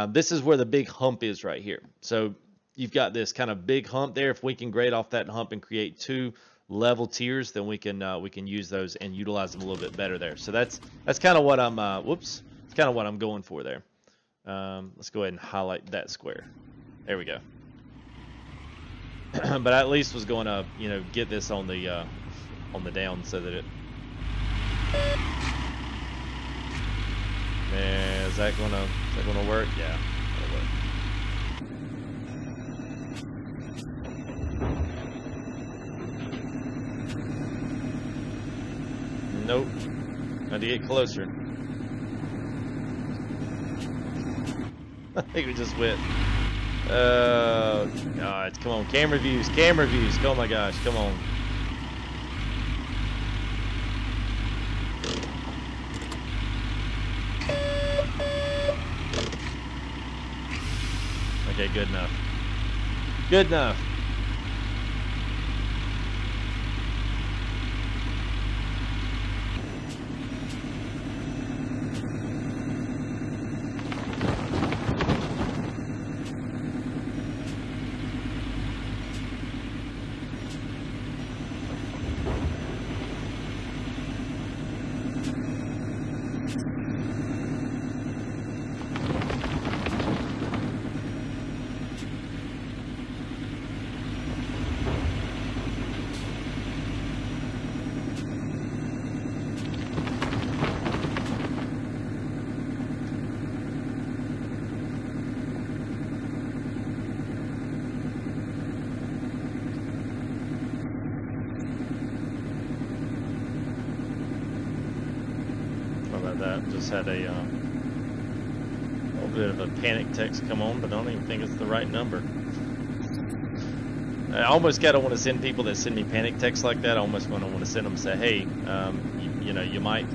this is where the big hump is right here. So you've got this kind of big hump there. If we can grade off that hump and create 2 level tiers, then we can use those and utilize them a little bit better there. So that's kind of what I'm whoops, it's kind of what I'm going for there. Let's go ahead and highlight that square. There we go. But I at least was going to, you know, get this on the down so that it. Yeah, is that gonna work? Yeah, that'll work. Nope. Got to get closer. I think we just went. God, come on, camera views, camera views. Oh my gosh, come on. Okay, good enough. Good enough. That just had a little bit of a panic text come on, but I don't even think it's the right number. I almost kind of want to send people that send me panic texts like that. I almost want to send them and say, hey, you know, you might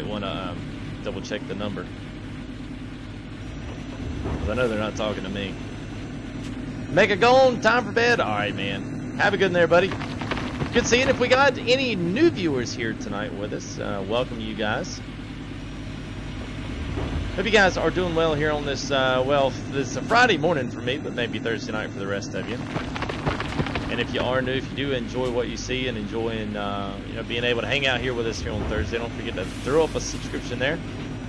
want to double check the number, because I know they're not talking to me. Make it gone, time for bed. All right, man. Have a good one there, buddy. Good seeing. If we got any new viewers here tonight with us, welcome you guys. Hope you guys are doing well here on this, well, this is a Friday morning for me, but maybe Thursday night for the rest of you. And if you are new, if you do enjoy what you see and enjoying, you know, being able to hang out here with us here on Thursday, don't forget to throw up a subscription there.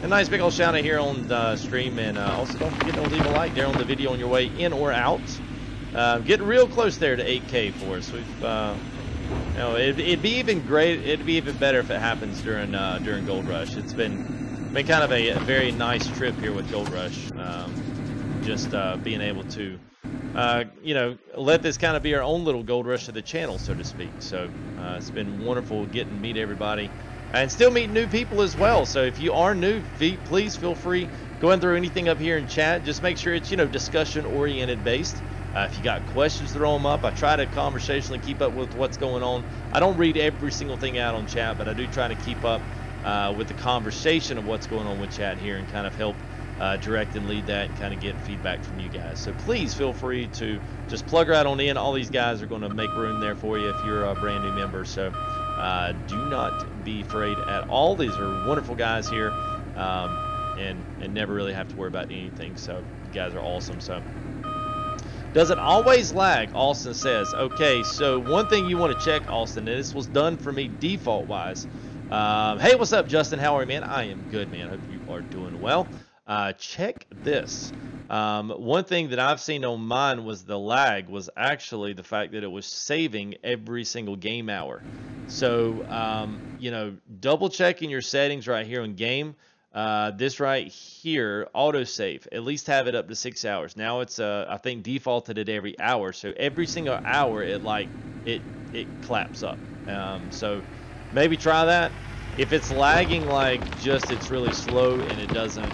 A nice big old shout out here on the stream, and also don't forget to leave a like there on the video on your way in or out. Getting real close there to 8K for us. We've, you know, it'd be even great. It'd be even better if it happens during Gold Rush. It's been kind of a very nice trip here with Gold Rush. Just being able to, you know, let this kind of be our own little Gold Rush of the channel, so to speak. So it's been wonderful getting to meet everybody and still meet new people as well. So if you are new, please feel free going through anything up here in chat. Just make sure it's, you know, discussion oriented based. If you got questions, throw them up. I try to conversationally keep up with what's going on. I don't read every single thing out on chat, but I do try to keep up with the conversation of what's going on with chat here and kind of help direct and lead that and kind of get feedback from you guys. So please feel free to just plug right on in. All these guys are going to make room there for you if you're a brand new member. So do not be afraid at all. These are wonderful guys here, and never really have to worry about anything. So you guys are awesome. So. Does it always lag? Austin says. Okay, so one thing you want to check, Austin, and this was done for me default-wise. Hey, what's up, Justin? How are you, man? I am good, man. Hope you are doing well. Check this. One thing that I've seen on mine was the lag was actually the fact that it was saving every single game hour. So, you know, double-checking your settings right here in game. This right here, autosave, at least have it up to 6 hours. Now it's, I think defaulted it every hour. So every single hour, it claps up. So maybe try that. If it's lagging, like just it's really slow and it doesn't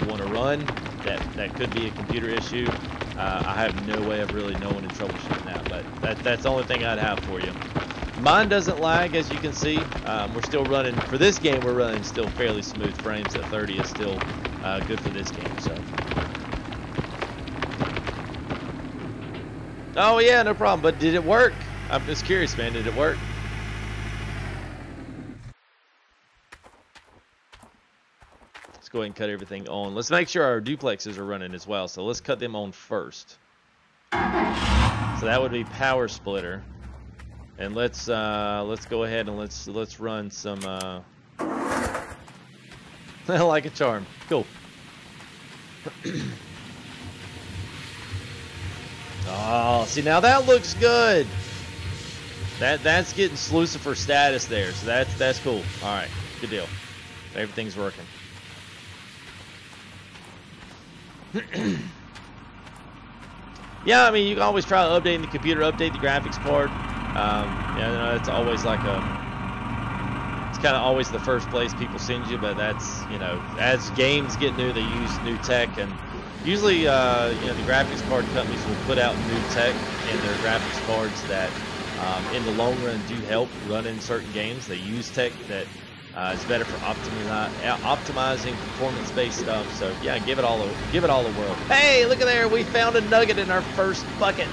want to run, that could be a computer issue. I have no way of really knowing and troubleshooting that, but that's the only thing I'd have for you. Mine doesn't lag, as you can see. We're still running, for this game, we're running still fairly smooth frames at 30 is still good for this game, so. Oh yeah, no problem, but did it work? I'm just curious, man, did it work? Let's go ahead and cut everything on. Let's make sure our duplexes are running as well, so let's cut them on first. So that would be power splitter. And let's go ahead and let's run some like a charm. Cool. Oh, see, now that looks good. That's getting Sluice status there, so that's cool. All right, good deal. Everything's working. Yeah, I mean, you can always try updating the computer, update the graphics card. Yeah, you know, it's always like it's kind of always the first place people send you, but that's, you know, as games get new, they use new tech, and usually, you know, the graphics card companies will put out new tech in their graphics cards that, in the long run, do help running certain games. They use tech that is better for optimizing performance-based stuff. So yeah, give it all a whirl. Hey, look at there! We found a nugget in our first bucket.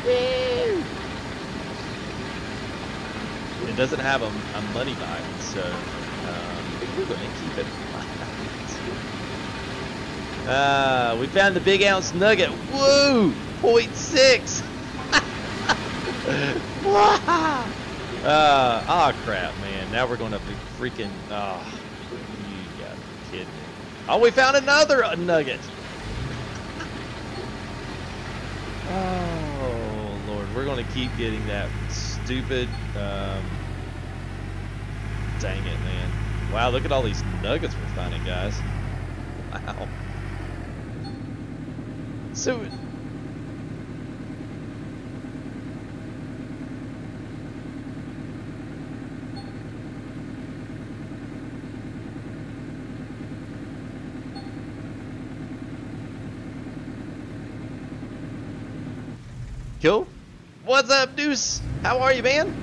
Woo! It doesn't have a money bind, so we're going to keep it. We found the big ounce nugget. Woo! 0.6. Oh crap, man! Now we're going to be freaking. Oh, you gotta be kidding me! Oh, we found another nugget. Oh Lord, we're going to keep getting that stupid. Dang it, man! Wow, look at all these nuggets we're finding, guys. Wow. So. Cool. What's up, Deuce? How are you, man?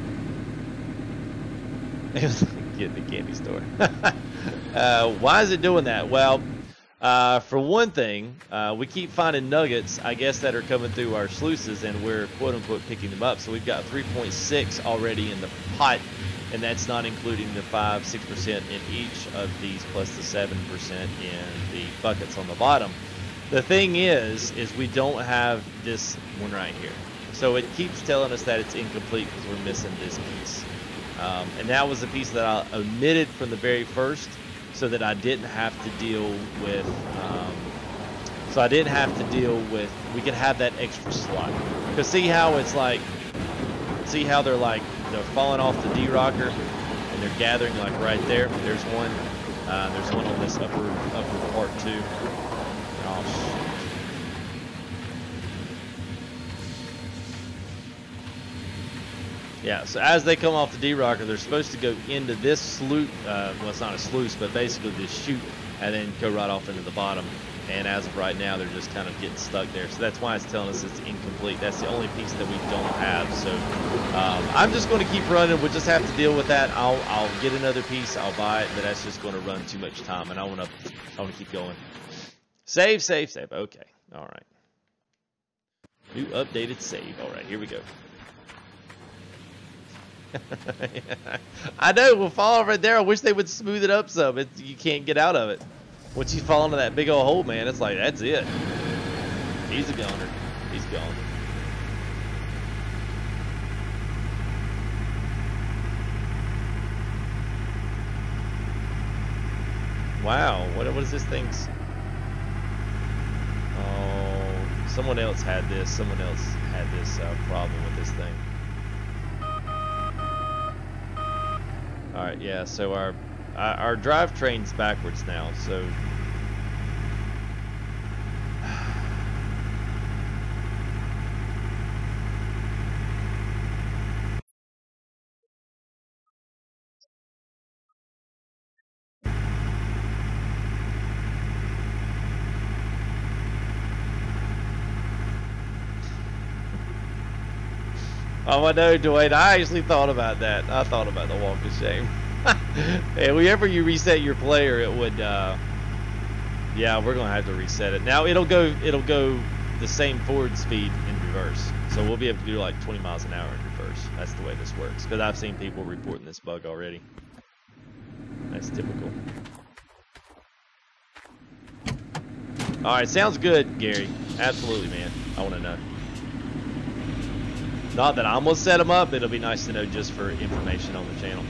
Get the candy store. Why is it doing that? Well, for one thing, we keep finding nuggets, I guess, that are coming through our sluices, and we're quote-unquote picking them up. So we've got 3.6 already in the pot, and that's not including the 5-6% in each of these, plus the 7% in the buckets on the bottom. The thing is we don't have this one right here. So it keeps telling us that it's incomplete because we're missing this piece. And that was the piece that I omitted from the very first, so that I didn't have to deal with, we could have that extra slot. Because see how it's like, see how they're falling off the D-rocker and they're gathering like right there. There's one on this upper part too. Oh shit. Yeah, so as they come off the D-rocker, they're supposed to go into this sluice, well, it's not a sluice, but basically this chute, and then go right off into the bottom. And as of right now, they're just kind of getting stuck there. So that's why it's telling us it's incomplete. That's the only piece that we don't have. So I'm just going to keep running. We'll just have to deal with that. I'll get another piece. I'll buy it, but that's just going to run too much time, and I want to keep going. Save. Okay, all right. New updated save. All right, here we go. I know, we'll fall right there. I wish they would smooth it up some. You can't get out of it. Once you fall into that big old hole, man, it's like, that's it. He's a goner. He's gone. Wow, what is this thing's? Oh, someone else had this. Someone else had this problem with this thing. All right, yeah. So our drivetrain's backwards now. So Oh, I know, Dwayne. I actually thought about that. I thought about the walk of shame. And whenever you reset your player, it would. Yeah, we're gonna have to reset it. Now it'll go the same forward speed in reverse. So we'll be able to do like 20 miles an hour in reverse. That's the way this works. Because I've seen people reporting this bug already. That's typical. All right, sounds good, Gary. Absolutely, man. I want to know. Not that I'm gonna set them up. It'll be nice to know just for information on the channel.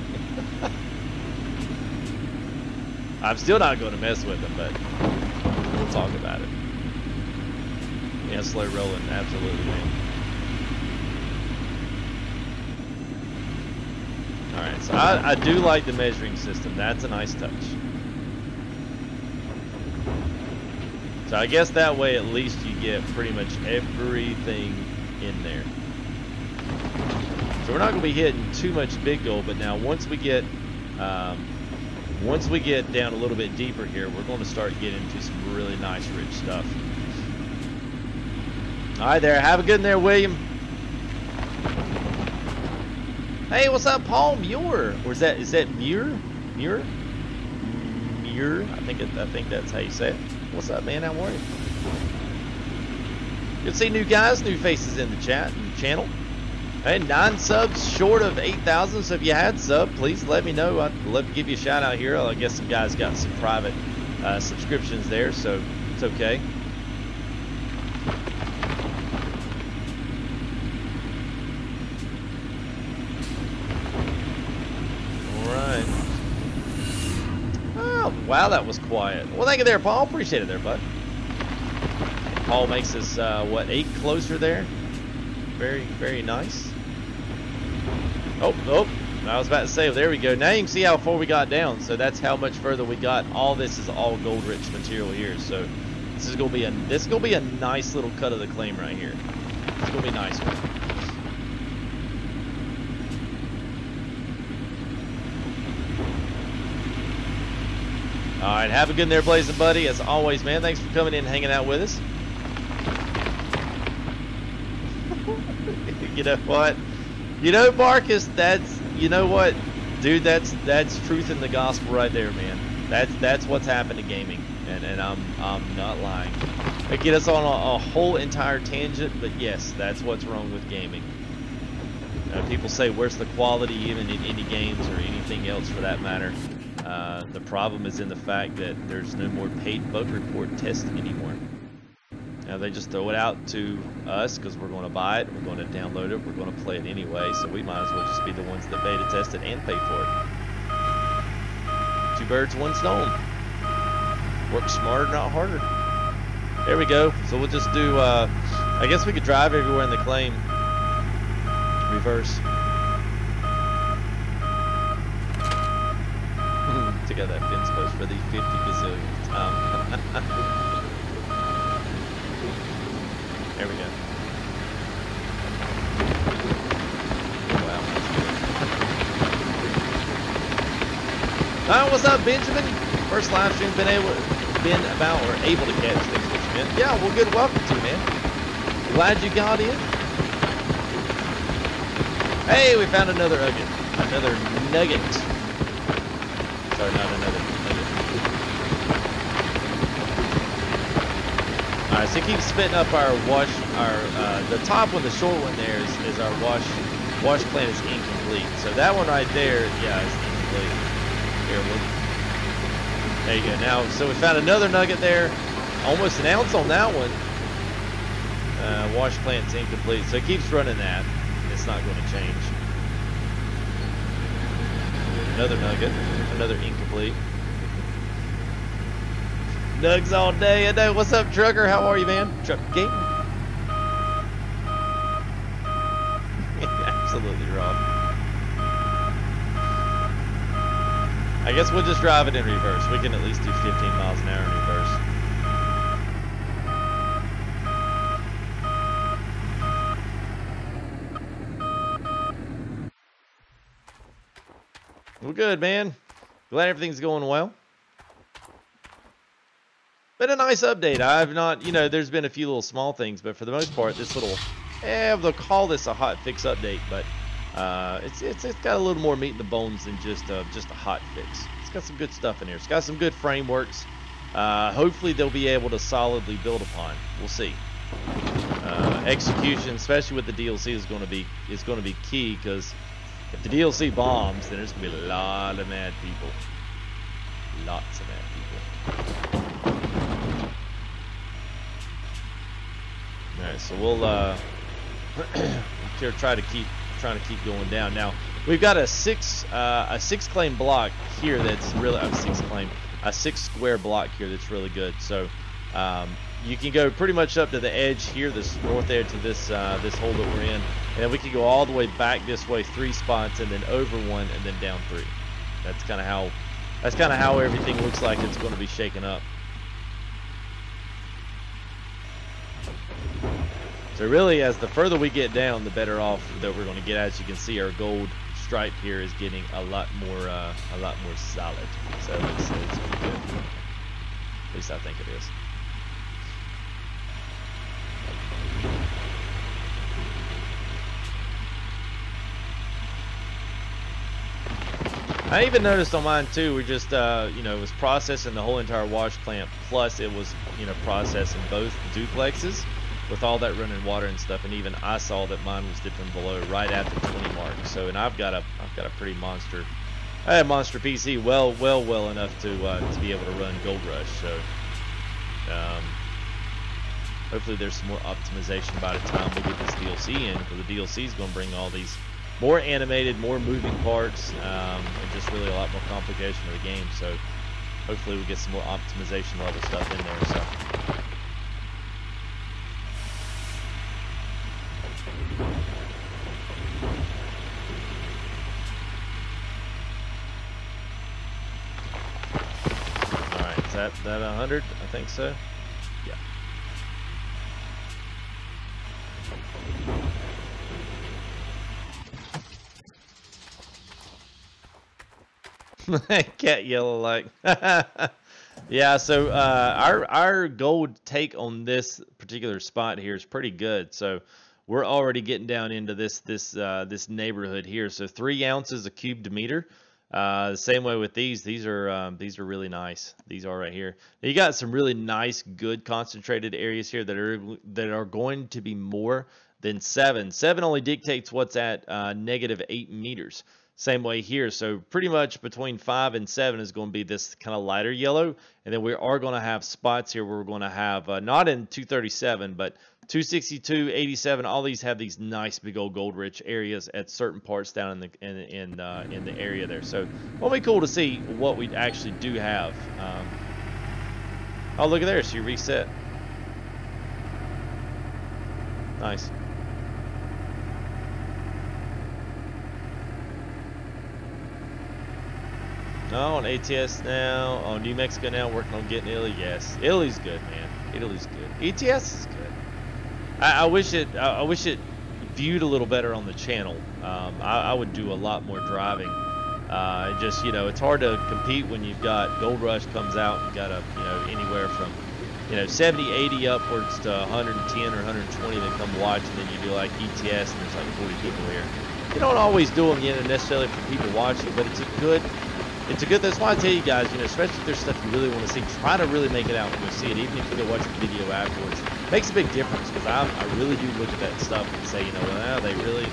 I'm still not going to mess with them, but we'll talk about it. Yeah, slow rolling, absolutely, man. All right, so I do like the measuring system. That's a nice touch. So I guess that way at least you get pretty much everything in there. So we're not going to be hitting too much big gold, but now once we get down a little bit deeper here, we're going to start getting into some really nice, rich stuff. All right, there. Have a good one there, William. Hey, what's up, Paul Muir? Or is that Muir? Muir? Muir? I think that's how you say it. What's up, man? How are you? Good to see new guys, new faces in the chat and channel. Hey, 9 subs short of 8,000. So if you had sub, please let me know. I'd love to give you a shout out here. I guess some guys got some private subscriptions there, so it's okay. All right. Oh, wow, that was quiet. Well, thank you there, Paul. Appreciate it there, bud. Paul makes us, what, 8 closer there? Very, very nice. Oh, I was about to say, there we go. Now you can see how far we got down. So that's how much further we got. All this is all gold-rich material here. So this is gonna be a nice little cut of the claim right here. It's gonna be a nice one. All right, have a good one there, Blazing Buddy. As always, man, thanks for coming in and hanging out with us. You know what? You know, Marcus, you know what? Dude, that's truth in the gospel right there, man. That's what's happened to gaming. And I'm not lying. They get us on a whole entire tangent, but yes, that's what's wrong with gaming. People say, where's the quality even in indie games or anything else for that matter? The problem is in the fact that there's no more paid bug report testing anymore. Now they just throw it out to us because we're going to buy it, we're going to download it, we're going to play it anyway, so we might as well just be the ones that beta test it and pay for it. 2 birds, 1 stone. Work smarter, not harder. There we go. So we'll just do, I guess we could drive everywhere in the claim. Reverse. Took out that fence post for the 50 gazillionth time. There we go. Wow. What's up, Benjamin? First live stream been able to catch. Thanks for what you meant. Yeah, well, good. Welcome to, man. Glad you got in. Hey, we found another nugget. Another nugget. Sorry, not another nugget. Alright, so keep spitting up our wash, the top one, the short one there is our wash plant is incomplete. So that one right there, yeah, is incomplete. Here, there you go. Now, so we found another nugget there, almost an ounce on that one. Wash plant's incomplete, so it keeps running that. It's not going to change. Another nugget, another incomplete. Nugs all day. I know. What's up, Trucker? How are you, man? Truck Gamer. Absolutely, Rob. I guess we'll just drive it in reverse. We can at least do 15 miles an hour in reverse. Well, good, man. Glad everything's going well. Been a nice update. I've not, you know, there's been a few little small things, but for the most part, this little they'll call this a hot fix update, but it's got a little more meat in the bones than just a hot fix. It's got some good stuff in here. It's got some good frameworks. Hopefully they'll be able to solidly build upon. We'll see. Execution, especially with the DLC, is going to be key, because if the DLC bombs, then there's going to be a lot of mad people. Lots of mad people. All right, so we'll try to keep going down. Now we've got a six claim block here that's really a 6 square block here that's really good. So you can go pretty much up to the edge here, this north edge of this hole that we're in, and then we can go all the way back this way 3 spots, and then over 1, and then down 3. That's kind of how everything looks like it's going to be shaken up. So really, as the further we get down, the better off that we're going to get. As you can see, our gold stripe here is getting a lot more solid. So it's pretty good. At least I think it is. I even noticed on mine too, we just, it was processing the whole entire wash plant, plus it was, processing both duplexes with all that running water and stuff, and even I saw that mine was dipping below right at the 20 mark. So, and I've got a pretty monster, I have a monster PC, well enough to be able to run Gold Rush. So, hopefully there's some more optimization by the time we get this DLC in, because the DLC is going to bring all these more animated, more moving parts, and just really a lot more complication of the game. So hopefully we get some more optimization level stuff in there. So all right, is that 100? I think so. Yeah. Cat yellow like. Yeah, so our gold take on this particular spot here is pretty good. So we're already getting down into this neighborhood here. So 3 ounces a cubed meter. The same way with these. These are really nice. These are right here. Now you got some really nice, good concentrated areas here that are going to be more than 7. 7 only dictates what's at -8 meters. Same way here. So pretty much between 5 and 7 is going to be this kind of lighter yellow. And then we are going to have spots here where we're going to have, not in 237, but 262, 87, all these have these nice big old gold rich areas at certain parts down in the area there. So it'll be cool to see what we actually do have. Oh, look at there. So you reset. Nice. No, on ATS now, on New Mexico now, working on getting Italy. Yes, Italy's good, man. Italy's good. ETS is good. I wish it viewed a little better on the channel. I would do a lot more driving. Just, it's hard to compete when you've got Gold Rush comes out and got anywhere from 70, 80 upwards to 110 or 120 that come watch, and then you do like ETS and there's like 40 people here. You don't always do them necessarily for people watching, but it's a good. That's why I tell you guys, especially if there's stuff you really want to see, try to really make it out and go see it, even if you go watch the video afterwards. It makes a big difference, because I really do look at that stuff and say, well, they really,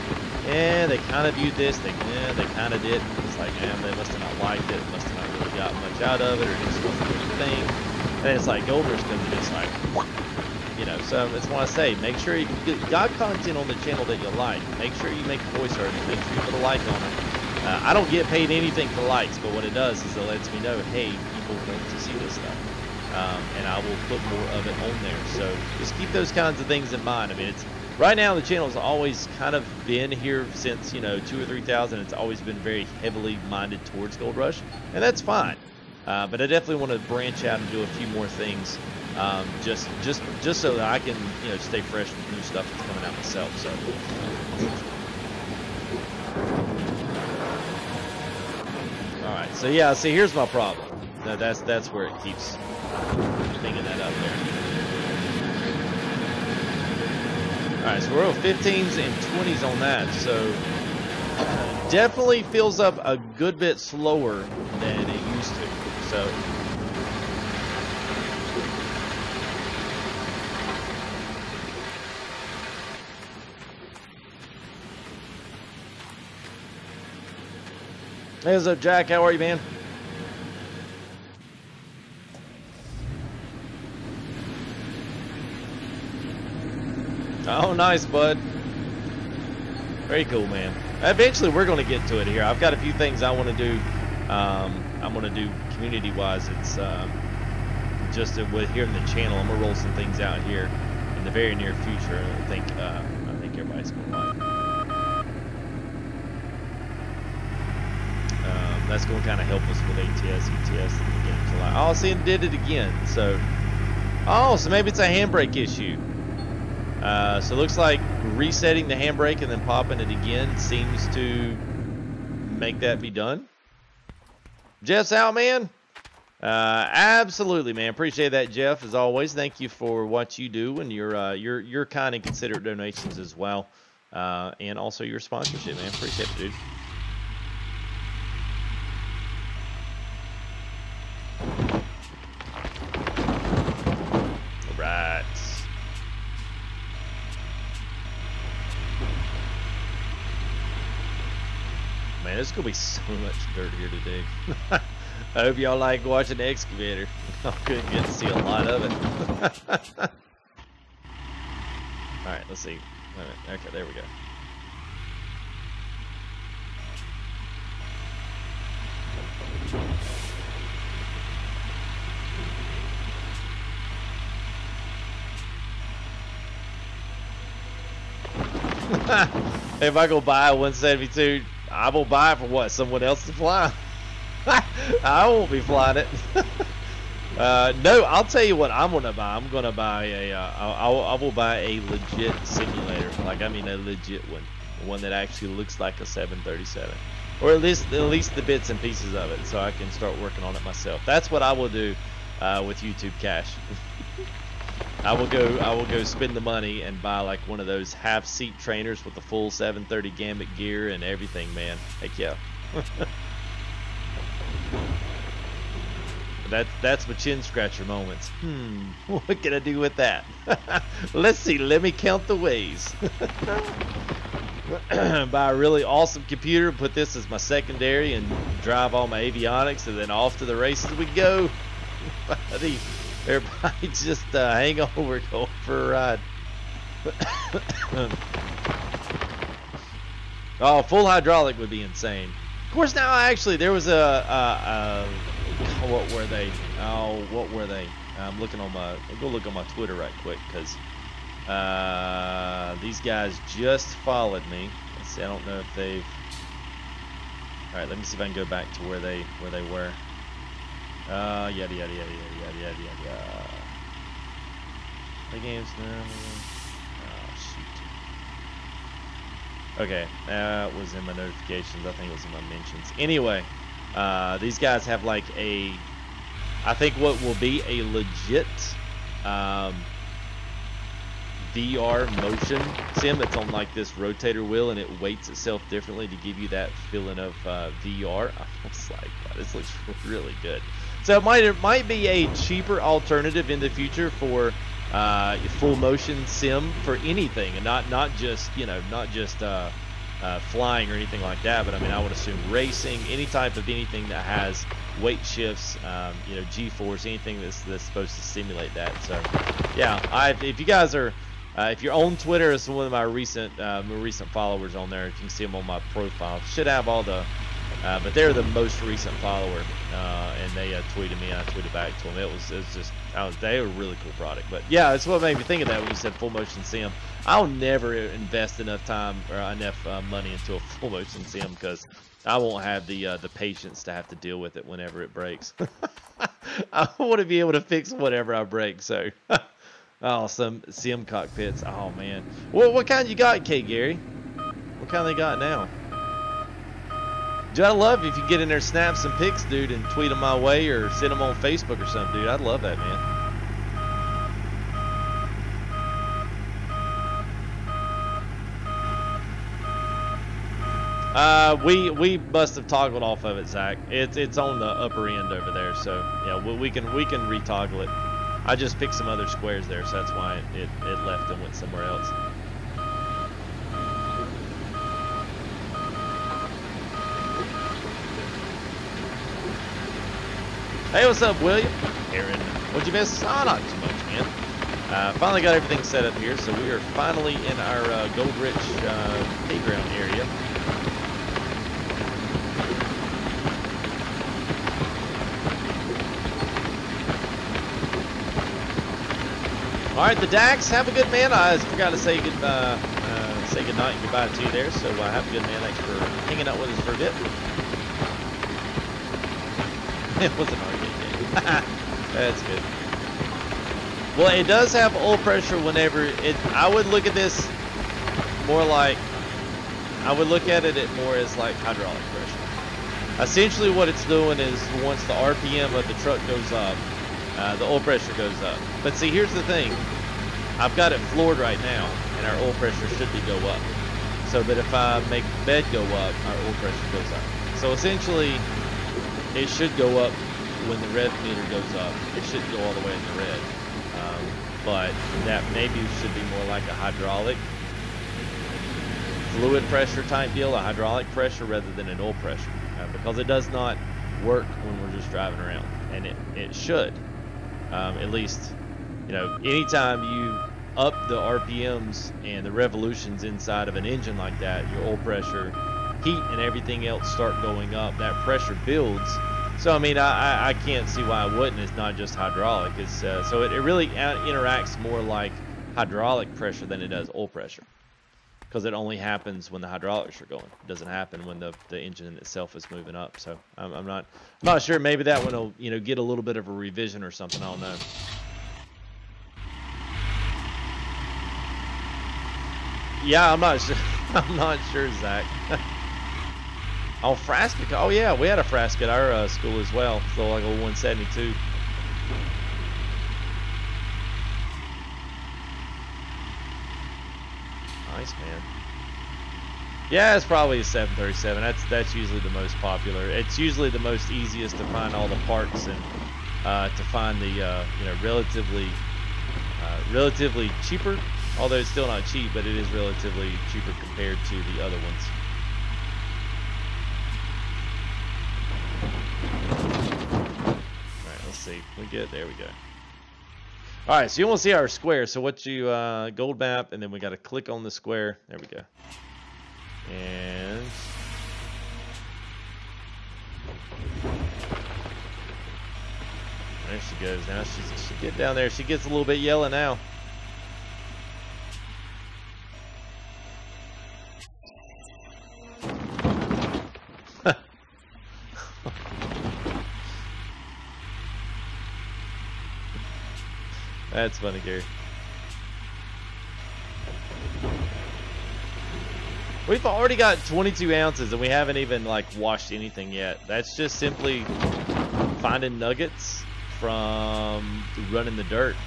they kind of viewed this, they kind of did. It's like, they must have not liked it, must have not really got much out of it, or it just wasn't a good thing. And it's like, Gold Rush comes in, it's like, so that's why I say, make sure you got content on the channel that you like. Make sure you make your voice heard, and make sure you put a like on it. I don't get paid anything for likes, but what it does is it lets me know, hey, people want to see this stuff, and I will put more of it on there. So just keep those kinds of things in mind. I mean, it's right now the channel's always kind of been here since 2,000 or 3,000. It's always been very heavily minded towards Gold Rush, and that's fine. But I definitely want to branch out and do a few more things, just so that I can stay fresh with new stuff that's coming out myself. So. Alright, so yeah, see, here's my problem. Now that's where it keeps pinging that up there. Alright, so we're on 15s and 20s on that, so definitely fills up a good bit slower than it used to. So hey, what's up, Jack? How are you, man? Oh, nice, bud. Very cool, man. Eventually, we're going to get to it here. I've got a few things I want to do. I'm going to do community-wise. It's just with here in the channel. I'm going to roll some things out here in the very near future. I think everybody's going to like. That's going to kind of help us with ATS, ETS, and the games a lot. Oh, see, it did it again. So maybe it's a handbrake issue. So it looks like resetting the handbrake and then popping it again seems to make that be done. Jeff's out, man. Absolutely, man. Appreciate that, Jeff, as always. Thank you for what you do and your kind and considerate donations as well, and also your sponsorship, man. Appreciate it, dude. All right. Man, it's gonna be so much dirt here today. I hope y'all like watching the excavator. I couldn't get to see a lot of it. Alright, let's see. Right, okay, there we go. If I go buy a 172, I will buy it for what? Someone else to fly? I won't be flying it. No, I'll tell you what I'm gonna buy. I'm gonna buy I will buy a legit simulator. Like, I mean a legit one that actually looks like a 737, or at least the bits and pieces of it, so I can start working on it myself. That's what I will do with YouTube Cash. I will go spend the money and buy like one of those half-seat trainers with the full 730 Gambit gear and everything, man. Heck yeah. That's my chin scratcher moments. What can I do with that? Let's see. Let me count the ways. Buy a really awesome computer, put this as my secondary, and drive all my avionics, and then off to the races we go. Everybody just hang on, we're going for a ride. Oh, full hydraulic would be insane. Of course, now actually there was what were they? Oh, what were they? I'm looking on my. I'll go look on my Twitter right quick, because these guys just followed me. Let's see. I don't know if they've. All right, let me see if I can go back to where they were. Yada yada yada yada yada yada yada. The game's now. Oh shoot. Okay, that was in my notifications. I think it was in my mentions. Anyway, these guys have like I think what will be a legit VR motion sim that's on like this rotator wheel, and it weights itself differently to give you that feeling of VR. I was like, wow, this looks really good. So it might be a cheaper alternative in the future for full motion sim for anything, and not just flying or anything like that. But I mean, I would assume racing, any type of anything that has weight shifts, G-force, anything that's supposed to simulate that. So yeah, if you guys are if you're on Twitter, as one of my recent followers on there, you can see them on my profile. Should have all the but they're the most recent follower, and they tweeted me, and I tweeted back to them. It was just, they were a really cool product. But yeah, that's what made me think of that when you said full motion sim. I'll never invest enough time or enough money into a full motion sim, because I won't have the patience to have to deal with it whenever it breaks. I want to be able to fix whatever I break. So, oh, some sim cockpits. Oh man, what kind you got, K Gary? What kind they got now? Dude, I'd love if you get in there, snap some pics, dude, and tweet them my way, or send them on Facebook or something, dude. I'd love that, man. We must have toggled off of it, Zach. It's on the upper end over there, so yeah, we can retoggle it. I just picked some other squares there, so that's why it left and went somewhere else. Hey, what's up, William? Aaron, what'd you miss? Oh, not too much, man. Finally got everything set up here, so we are finally in our gold-rich playground area. All right, the Dax, have a good man. I forgot to say good night and goodbye to you there. So have a good man. Thanks for hanging out with us for a bit. It was an arcade game. That's good. Well, it does have oil pressure whenever it. I would look at this more like. I would look at it more as like hydraulic pressure. Essentially, what it's doing is once the RPM of the truck goes up, the oil pressure goes up. But see, here's the thing. I've got it floored right now, and our oil pressure should go up. So that if I make the bed go up, our oil pressure goes up. So essentially, it should go up when the rev meter goes up. It shouldn't go all the way in the red. But that maybe should be more like a hydraulic fluid pressure type deal, a hydraulic pressure rather than an oil pressure. Because it does not work when we're just driving around. And it should. At least, you know, anytime you up the RPMs and the revolutions inside of an engine like that, your oil pressure, heat, and everything else start going up. That pressure builds. So I mean, I can't see why it wouldn't. It's not just hydraulic. It's so it really interacts more like hydraulic pressure than it does oil pressure, because it only happens when the hydraulics are going. It doesn't happen when the engine in itself is moving up. So I'm not sure. Maybe that one will, you know, get a little bit of a revision or something. I don't know. Yeah, I'm not sure. I'm not sure, Zach. Oh, Frasca. Oh yeah, we had a Frasca at our school as well. So like a 172. Nice, man. Yeah, it's probably a 737. That's usually the most popular. It's usually the most easiest to find all the parts and to find the you know, relatively cheaper. Although it's still not cheap, but it is relatively cheaper compared to the other ones. All right, let's see. There we go. All right, so you want to see our square. So what you gold map, and then we got to click on the square. There we go. And there she goes. Now she get down there. She gets a little bit yellow now. That's funny, Gary. We've already got 22 ounces and we haven't even like washed anything yet. That's just simply finding nuggets from running the dirt.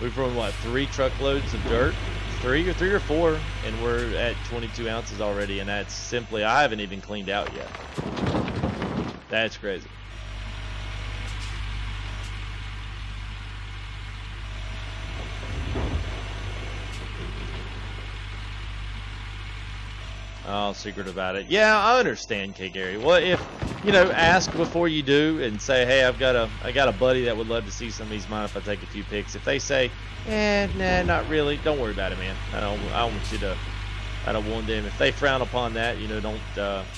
We've run what, 3 truckloads of dirt? 3 or 4, and we're at 22 ounces already, and that's simply, I haven't even cleaned out yet. That's crazy. Oh, secret about it. Yeah, I understand, K. Gary. Well, if, you know, ask before you do and say, hey, I got a buddy that would love to see some of these. Mind if I take a few pics? If they say, nah, not really, don't worry about it, man. I don't want you to, I don't want them. If they frown upon that, you know, don't,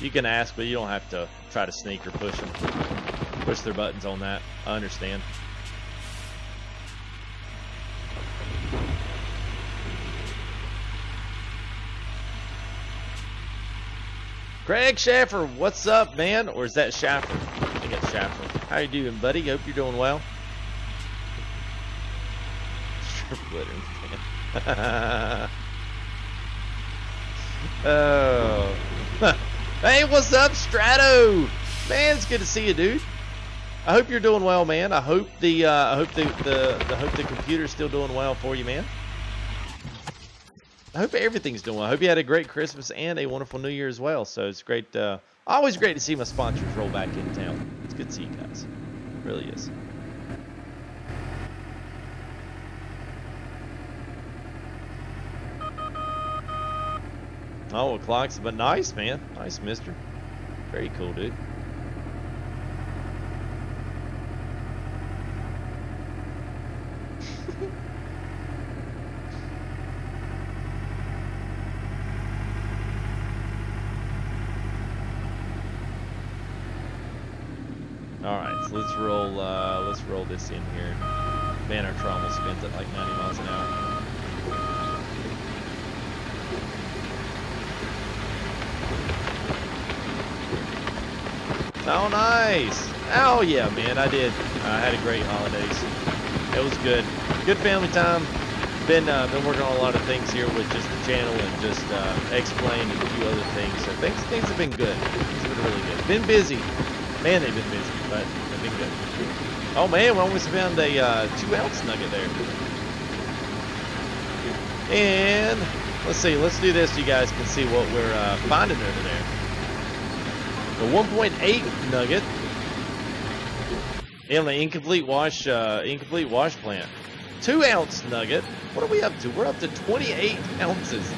you can ask, but you don't have to try to sneak or push their buttons on that. I understand. Greg Schaffer, what's up, man? Or is that Schaffer? I think it's Schaffer. How you doing, buddy? Hope you're doing well. Oh. Hey, what's up, Strato? Man, it's good to see you, dude. I hope you're doing well, man. I hope the computer's still doing well for you, man. hope everything's doing well. I hope you had a great Christmas and a wonderful New Year as well. So it's great. Always great to see my sponsors roll back in town. It's good to see you guys. It really is. Oh, it clocks, but nice, man. Nice, mister. Very cool, dude. All right, so let's roll this in here. Man, our trommel spins at like 90 miles an hour. Oh, nice. Oh, yeah, man, I did. I had a great holidays. It was good. Good family time. Been working on a lot of things here with just the channel and just explaining a few other things. So things have been good. Things have been really good. Been busy. Man, they've been busy, but they've been good. Oh, man, we almost found a 2-ounce nugget there. And let's see. Let's do this so you guys can see what we're finding over there. The 1.8 nugget in the incomplete wash plant. 2-ounce nugget. What are we up to? We're up to 28 ounces.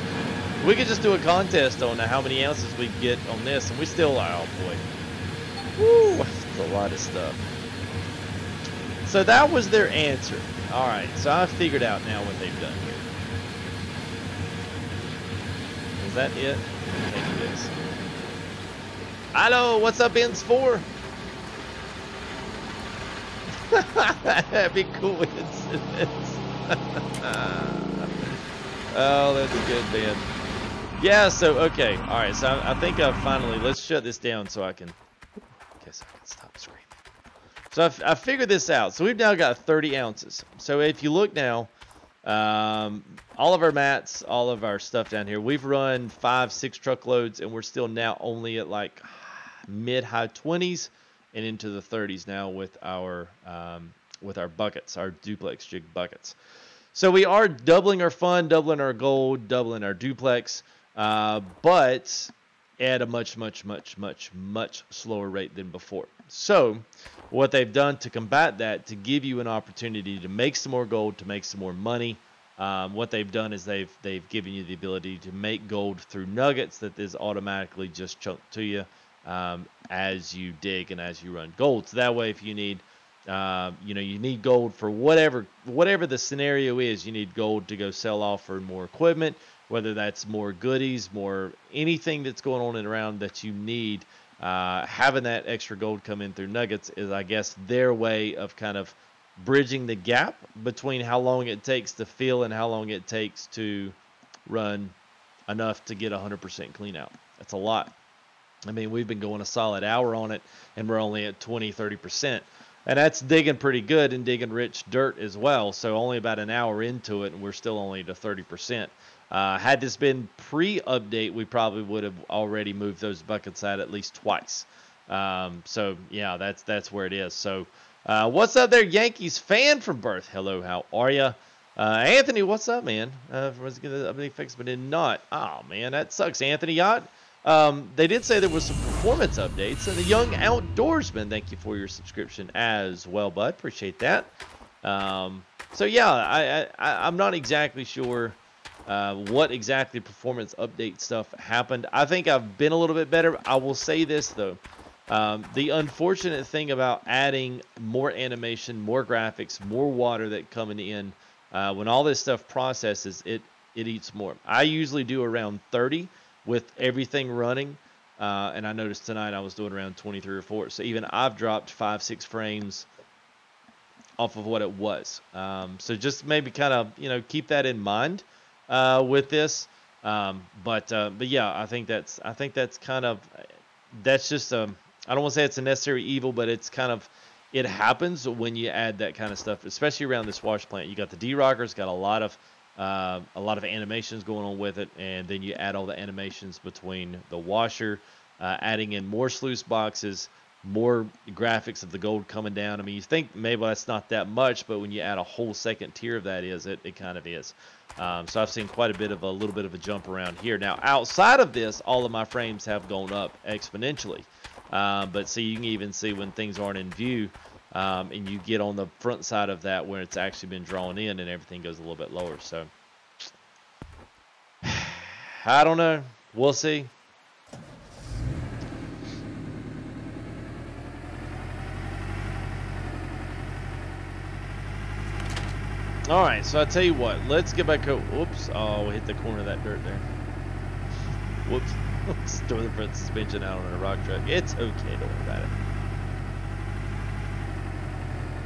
We could just do a contest on how many ounces we get on this, and we still, oh boy. Woo, that's a lot of stuff. So that was their answer. All right, so I figured out now what they've done here. Is that it? I think it is. Hello, what's up, Ins4? Happy coincidence. Oh, that's good, man. Yeah, so, okay. All right, so I think I finally, let's shut this down so I can, guess I can stop screaming. So I figured this out. So we've now got 30 ounces. So if you look now, all of our mats, all of our stuff down here, we've run 5-6 truckloads, and we're still now only at like mid-high 20s and into the 30s now with our buckets, our duplex jig buckets. So we are doubling our fun, doubling our gold, doubling our duplex, but at a much slower rate than before. So what they've done to combat that, to give you an opportunity to make some more gold, to make some more money, what they've done is they've given you the ability to make gold through nuggets that is automatically just chunked to you as you dig and as you run gold. So that way, if you need, you need gold for whatever the scenario is, you need gold to go sell off for more equipment, whether that's more goodies, more anything that's going on and around that you need. Having that extra gold come in through nuggets is, I guess, their way of kind of bridging the gap between how long it takes to fill and how long it takes to run enough to get 100% clean out. That's a lot. I mean, we've been going a solid hour on it, and we're only at 20-30%. And that's digging pretty good and digging rich dirt as well. So only about an hour into it, and we're still only to 30%. Had this been pre-update, we probably would have already moved those buckets out at least twice. So, yeah, that's where it is. So, what's up there, Yankees fan from birth? Hello, how are you? Anthony, what's up, man? Was going to update fix, but did not. Oh, man, that sucks, Anthony Yacht. They did say there was some performance updates. And the Young Outdoorsman, thank you for your subscription as well, bud. Appreciate that. So, yeah, I'm not exactly sure what exactly performance update stuff happened. I think I've been a little bit better. I will say this, though. The unfortunate thing about adding more animation, more graphics, more water that coming in, when all this stuff processes, it eats more. I usually do around 30 with everything running, and I noticed tonight I was doing around 23 or 4. So even I've dropped 5-6 frames off of what it was. So just maybe kind of keep that in mind with this. But yeah, I think that's kind of, that's just I don't want to say it's a necessary evil, but it's kind of, it happens when you add that kind of stuff, especially around this wash plant. You got the D-rockers, got a lot of animations going on with it, and then you add all the animations between the washer, adding in more sluice boxes, more graphics of the gold coming down. I mean, you think maybe that's not that much, but when you add a whole second tier of that, it kind of is. So I've seen quite a little bit of a jump around here. Now, outside of this, all of my frames have gone up exponentially. But see, you can even see when things aren't in view, and you get on the front side of that where it's actually been drawn in and everything goes a little bit lower. So I don't know. We'll see. All right, so I tell you what, let's get back up. Whoops! Oh, we hit the corner of that dirt there. Whoops! Let's throw the front suspension out on a rock truck. It's okay, don't worry about it.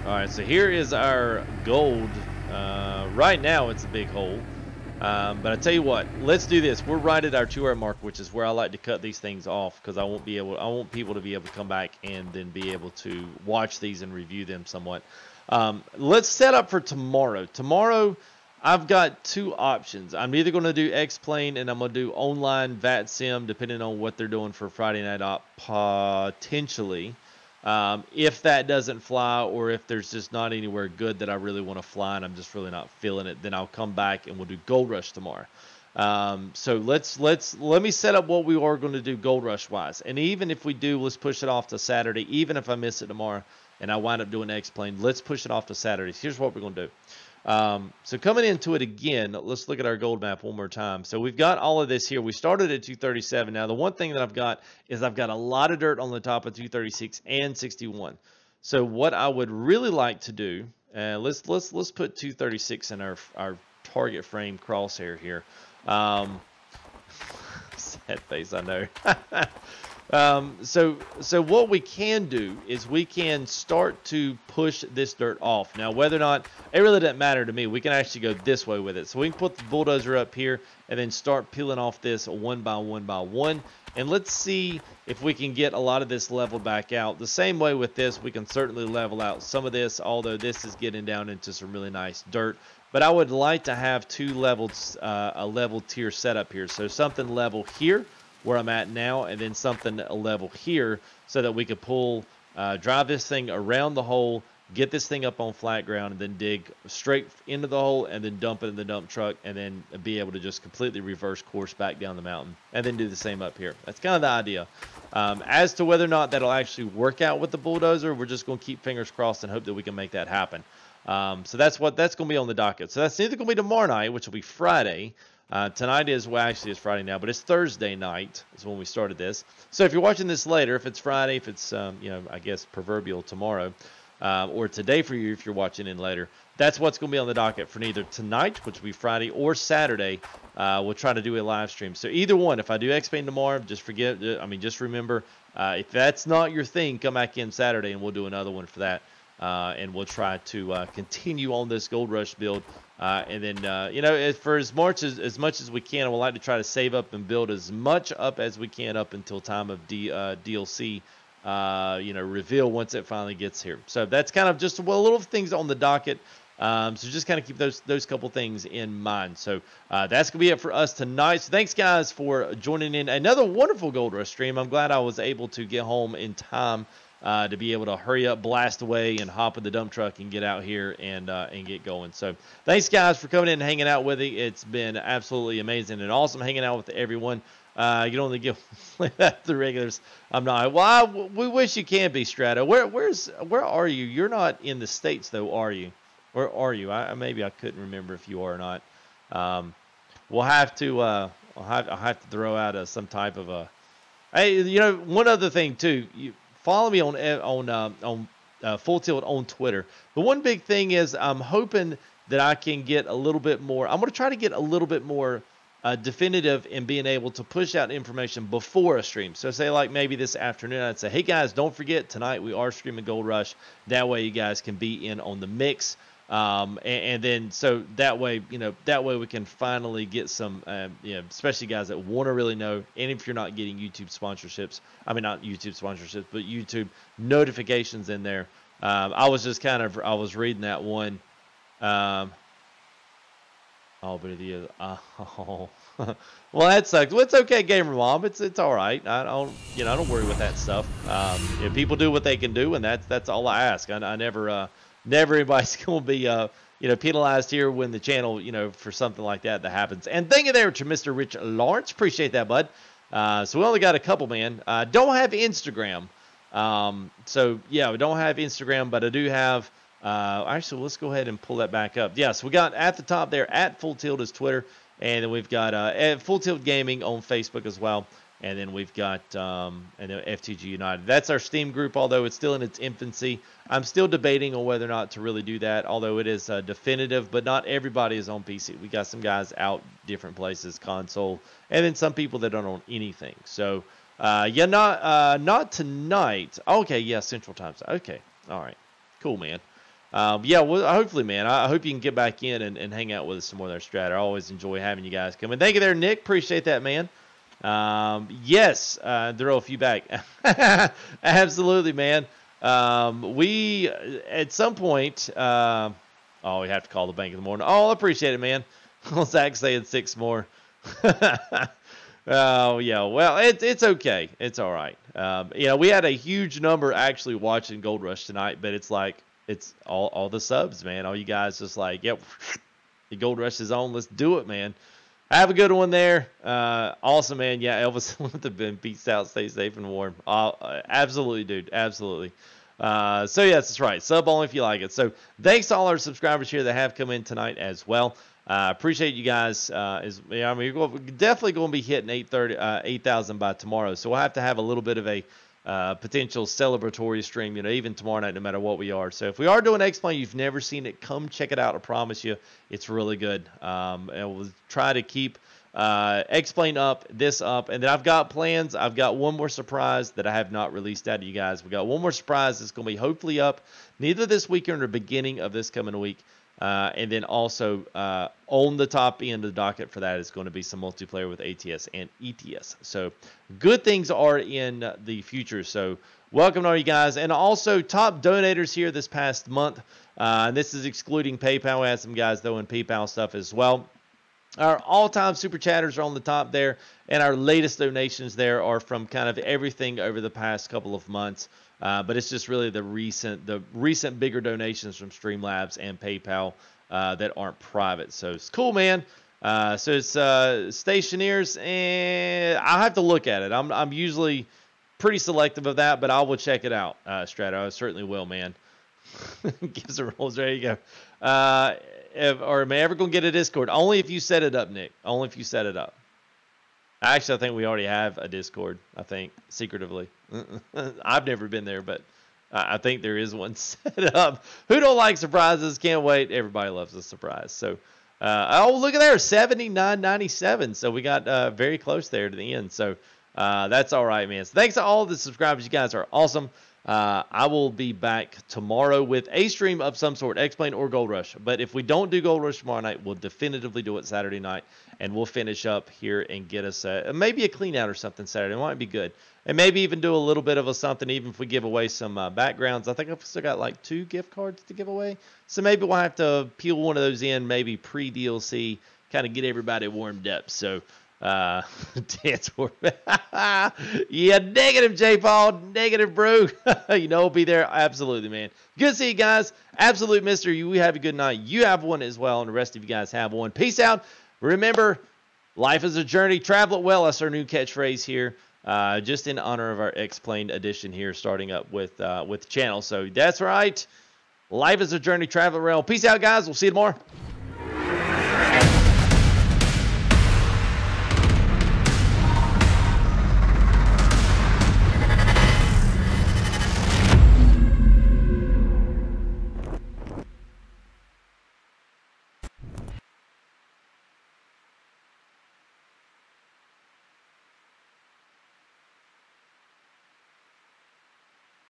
All right, so here is our gold. Right now, it's a big hole. But I tell you what, let's do this. We're right at our 2-hour mark, which is where I like to cut these things off because I want people to be able to come back and then be able to watch these and review them somewhat. Let's set up for tomorrow. Tomorrow, I've got 2 options. I'm either going to do X-Plane and I'm going to do online VAT Sim, depending on what they're doing for Friday Night Op, potentially. If that doesn't fly, or if there's just not anywhere good that I really want to fly and I'm just really not feeling it, then I'll come back and we'll do Gold Rush tomorrow. So let me set up what we are going to do Gold Rush wise. And even if we do, let's push it off to Saturday. Even if I miss it tomorrow and I wind up doing X-Plane, let's push it off to Saturdays. Here's what we're going to do. So coming into it again, let's look at our gold map one more time. So we've got all of this here. We started at 237. Now the one thing that I've got is I've got a lot of dirt on the top of 236 and 61. So what I would really like to do, let's put 236 in our target frame crosshair here. Sad face, I know. So what we can do is we can start to push this dirt off. Now, whether or not, it really doesn't matter to me. We can actually go this way with it. So we can put the bulldozer up here and then start peeling off this one by one. And let's see if we can get a lot of this leveled back out. The same way with this, we can certainly level out some of this, although this is getting down into some really nice dirt. But I would like to have a level tier setup here. So something level here, where I'm at now, and then something level here so that we could drive this thing around the hole, get this thing up on flat ground, and then dig straight into the hole and then dump it in the dump truck and then be able to just completely reverse course back down the mountain and then do the same up here. That's kind of the idea. As to whether or not that'll actually work out with the bulldozer, we're just going to keep fingers crossed and hope that we can make that happen. So that's going to be on the docket. So that's either going to be tomorrow night, which will be Friday. Tonight is, well, actually it's Friday now, but it's Thursday night is when we started this. So if you're watching this later, if it's Friday, if it's, I guess proverbial tomorrow, or today for you if you're watching in later, that's what's going to be on the docket for either tonight, which will be Friday, or Saturday. We'll try to do a live stream. So either one, if I do X-Plane tomorrow, just remember, if that's not your thing, come back in Saturday and we'll do another one for that. And we'll try to continue on this Gold Rush build. And then, for as much as we can, we'll like to try to save up and build as much up as we can up until time of DLC, reveal once it finally gets here. So that's kind of just little things on the docket. So just kind of keep those couple things in mind. So that's going to be it for us tonight. So thanks, guys, for joining in another wonderful Gold Rush stream. I'm glad I was able to get home in time to be able to hurry up, blast away, and hop in the dump truck and get out here and get going. So thanks, guys, for coming in and hanging out with me. It's been absolutely amazing and awesome hanging out with everyone. You can only give the regulars. I'm not. Well, we wish you can be, Strato. Where are you? You're not in the States, though, are you? Where are you? Maybe I couldn't remember if you are or not. We'll have to. I'll have to throw out some type of a. Hey, one other thing too. Follow me on Full Tilt on Twitter. The one big thing is I'm hoping that I can get a little bit more. I'm going to try to get a little bit more definitive in being able to push out information before a stream. So say like maybe this afternoon, I'd say, hey guys, don't forget tonight we are streaming Gold Rush. That way you guys can be in on the mix. And then so that way, we can finally get some, especially guys that want to really know. And if you're not getting YouTube sponsorships, not YouTube sponsorships, but YouTube notifications in there. I was reading that one. Well, that sucks. Well, it's okay, Gamer Mom. It's all right. I don't worry with that stuff. People do what they can do, and that's all I ask. I never anybody's gonna be penalized here when the channel for something like that happens. And thank you there to Mr. Rich Lawrence. Appreciate that, bud. So we only got a couple, man. Don't have Instagram. So yeah, we don't have Instagram, but I do have. Actually, let's go ahead and pull that back up. Yeah, so we got at the top there at Full Tilt is Twitter. And then we've got at Full Tilt Gaming on Facebook as well. And then we've got and then FTG United. That's our Steam group, although it's still in its infancy. I'm still debating on whether or not to really do that, although it is definitive. But not everybody is on PC. We got some guys out different places, console, and then some people that don't own anything. So, yeah, not tonight. Okay, yeah, Central Time. Okay, all right. Cool, man. Yeah, well, hopefully, man. I hope you can get back in and hang out with us some more there, Strat. I always enjoy having you guys come in. Thank you there, Nick. Appreciate that, man. Yes, throw a few back. Absolutely, man. We, at some point, we have to call the bank in the morning. Oh, I appreciate it, man. Zach saying 6 more. Oh, yeah. Well, it's okay. It's all right. We had a huge number actually watching Gold Rush tonight, but it's like, it's all the subs, man. All you guys just like, yep, the Gold Rush is on. Let's do it, man. Have a good one there. Awesome, man. Yeah, Elvis with the Ben. Peace out. Stay safe and warm. Absolutely, dude. Absolutely. So, yes, that's right. Sub only if you like it. So, thanks to all our subscribers here that have come in tonight as well. Appreciate you guys. We're definitely going to be hitting 8,000 by tomorrow. So, we'll have to have a little bit of a potential celebratory stream, even tomorrow night, no matter what we are. So if we are doing X-Plane, you've never seen it, come check it out. I promise you, it's really good. And we'll try to keep X-Plane up, and then I've got plans. I've got one more surprise that I have not released out to you guys. We got one more surprise that's going to be hopefully up neither this week or in the beginning of this coming week. And then also on the top end of the docket for that is going to be some multiplayer with ATS and ETS. So good things are in the future. So welcome to all you guys. And also top donators here this past month. And this is excluding PayPal. We had some guys though in PayPal stuff as well. Our all-time super chatters are on the top there. And our latest donations there are from kind of everything over the past couple of months. But it's just really the recent bigger donations from Streamlabs and PayPal that aren't private. So it's cool, man. So it's stationeers, and I'll have to look at it. I'm usually pretty selective of that, but I will check it out, Strato. I certainly will, man. Gives the rolls. There you go. Am I ever going to get a Discord? Only if you set it up, Nick. Only if you set it up. Actually, I think we already have a Discord, I think, secretively. I've never been there, but I think there is one set up. Who don't like surprises? Can't wait. Everybody loves a surprise. So, look at there, 79.97. So we got very close there to the end. So that's all right, man. So thanks to all the subscribers. You guys are awesome. I will be back tomorrow with a stream of some sort, X-Plane or Gold Rush. But if we don't do Gold Rush tomorrow night, we'll definitively do it Saturday night. And we'll finish up here and get us maybe a clean out or something Saturday. It might be good. And maybe even do a little bit of a something, even if we give away some backgrounds. I think I've still got like 2 gift cards to give away. So maybe we'll have to peel one of those in, maybe pre-DLC, kind of get everybody warmed up. So, dance for yeah, negative, J. Paul. Negative, bro. We'll be there. Absolutely, man. Good to see you guys. Absolute mystery. We have a good night. You have one as well, and the rest of you guys have one. Peace out. Remember, life is a journey. Travel it well. That's our new catchphrase here. Just in honor of our X-Plane edition here, starting up with the channel. So that's right. Life is a journey. Travel it well. Peace out, guys. We'll see you tomorrow.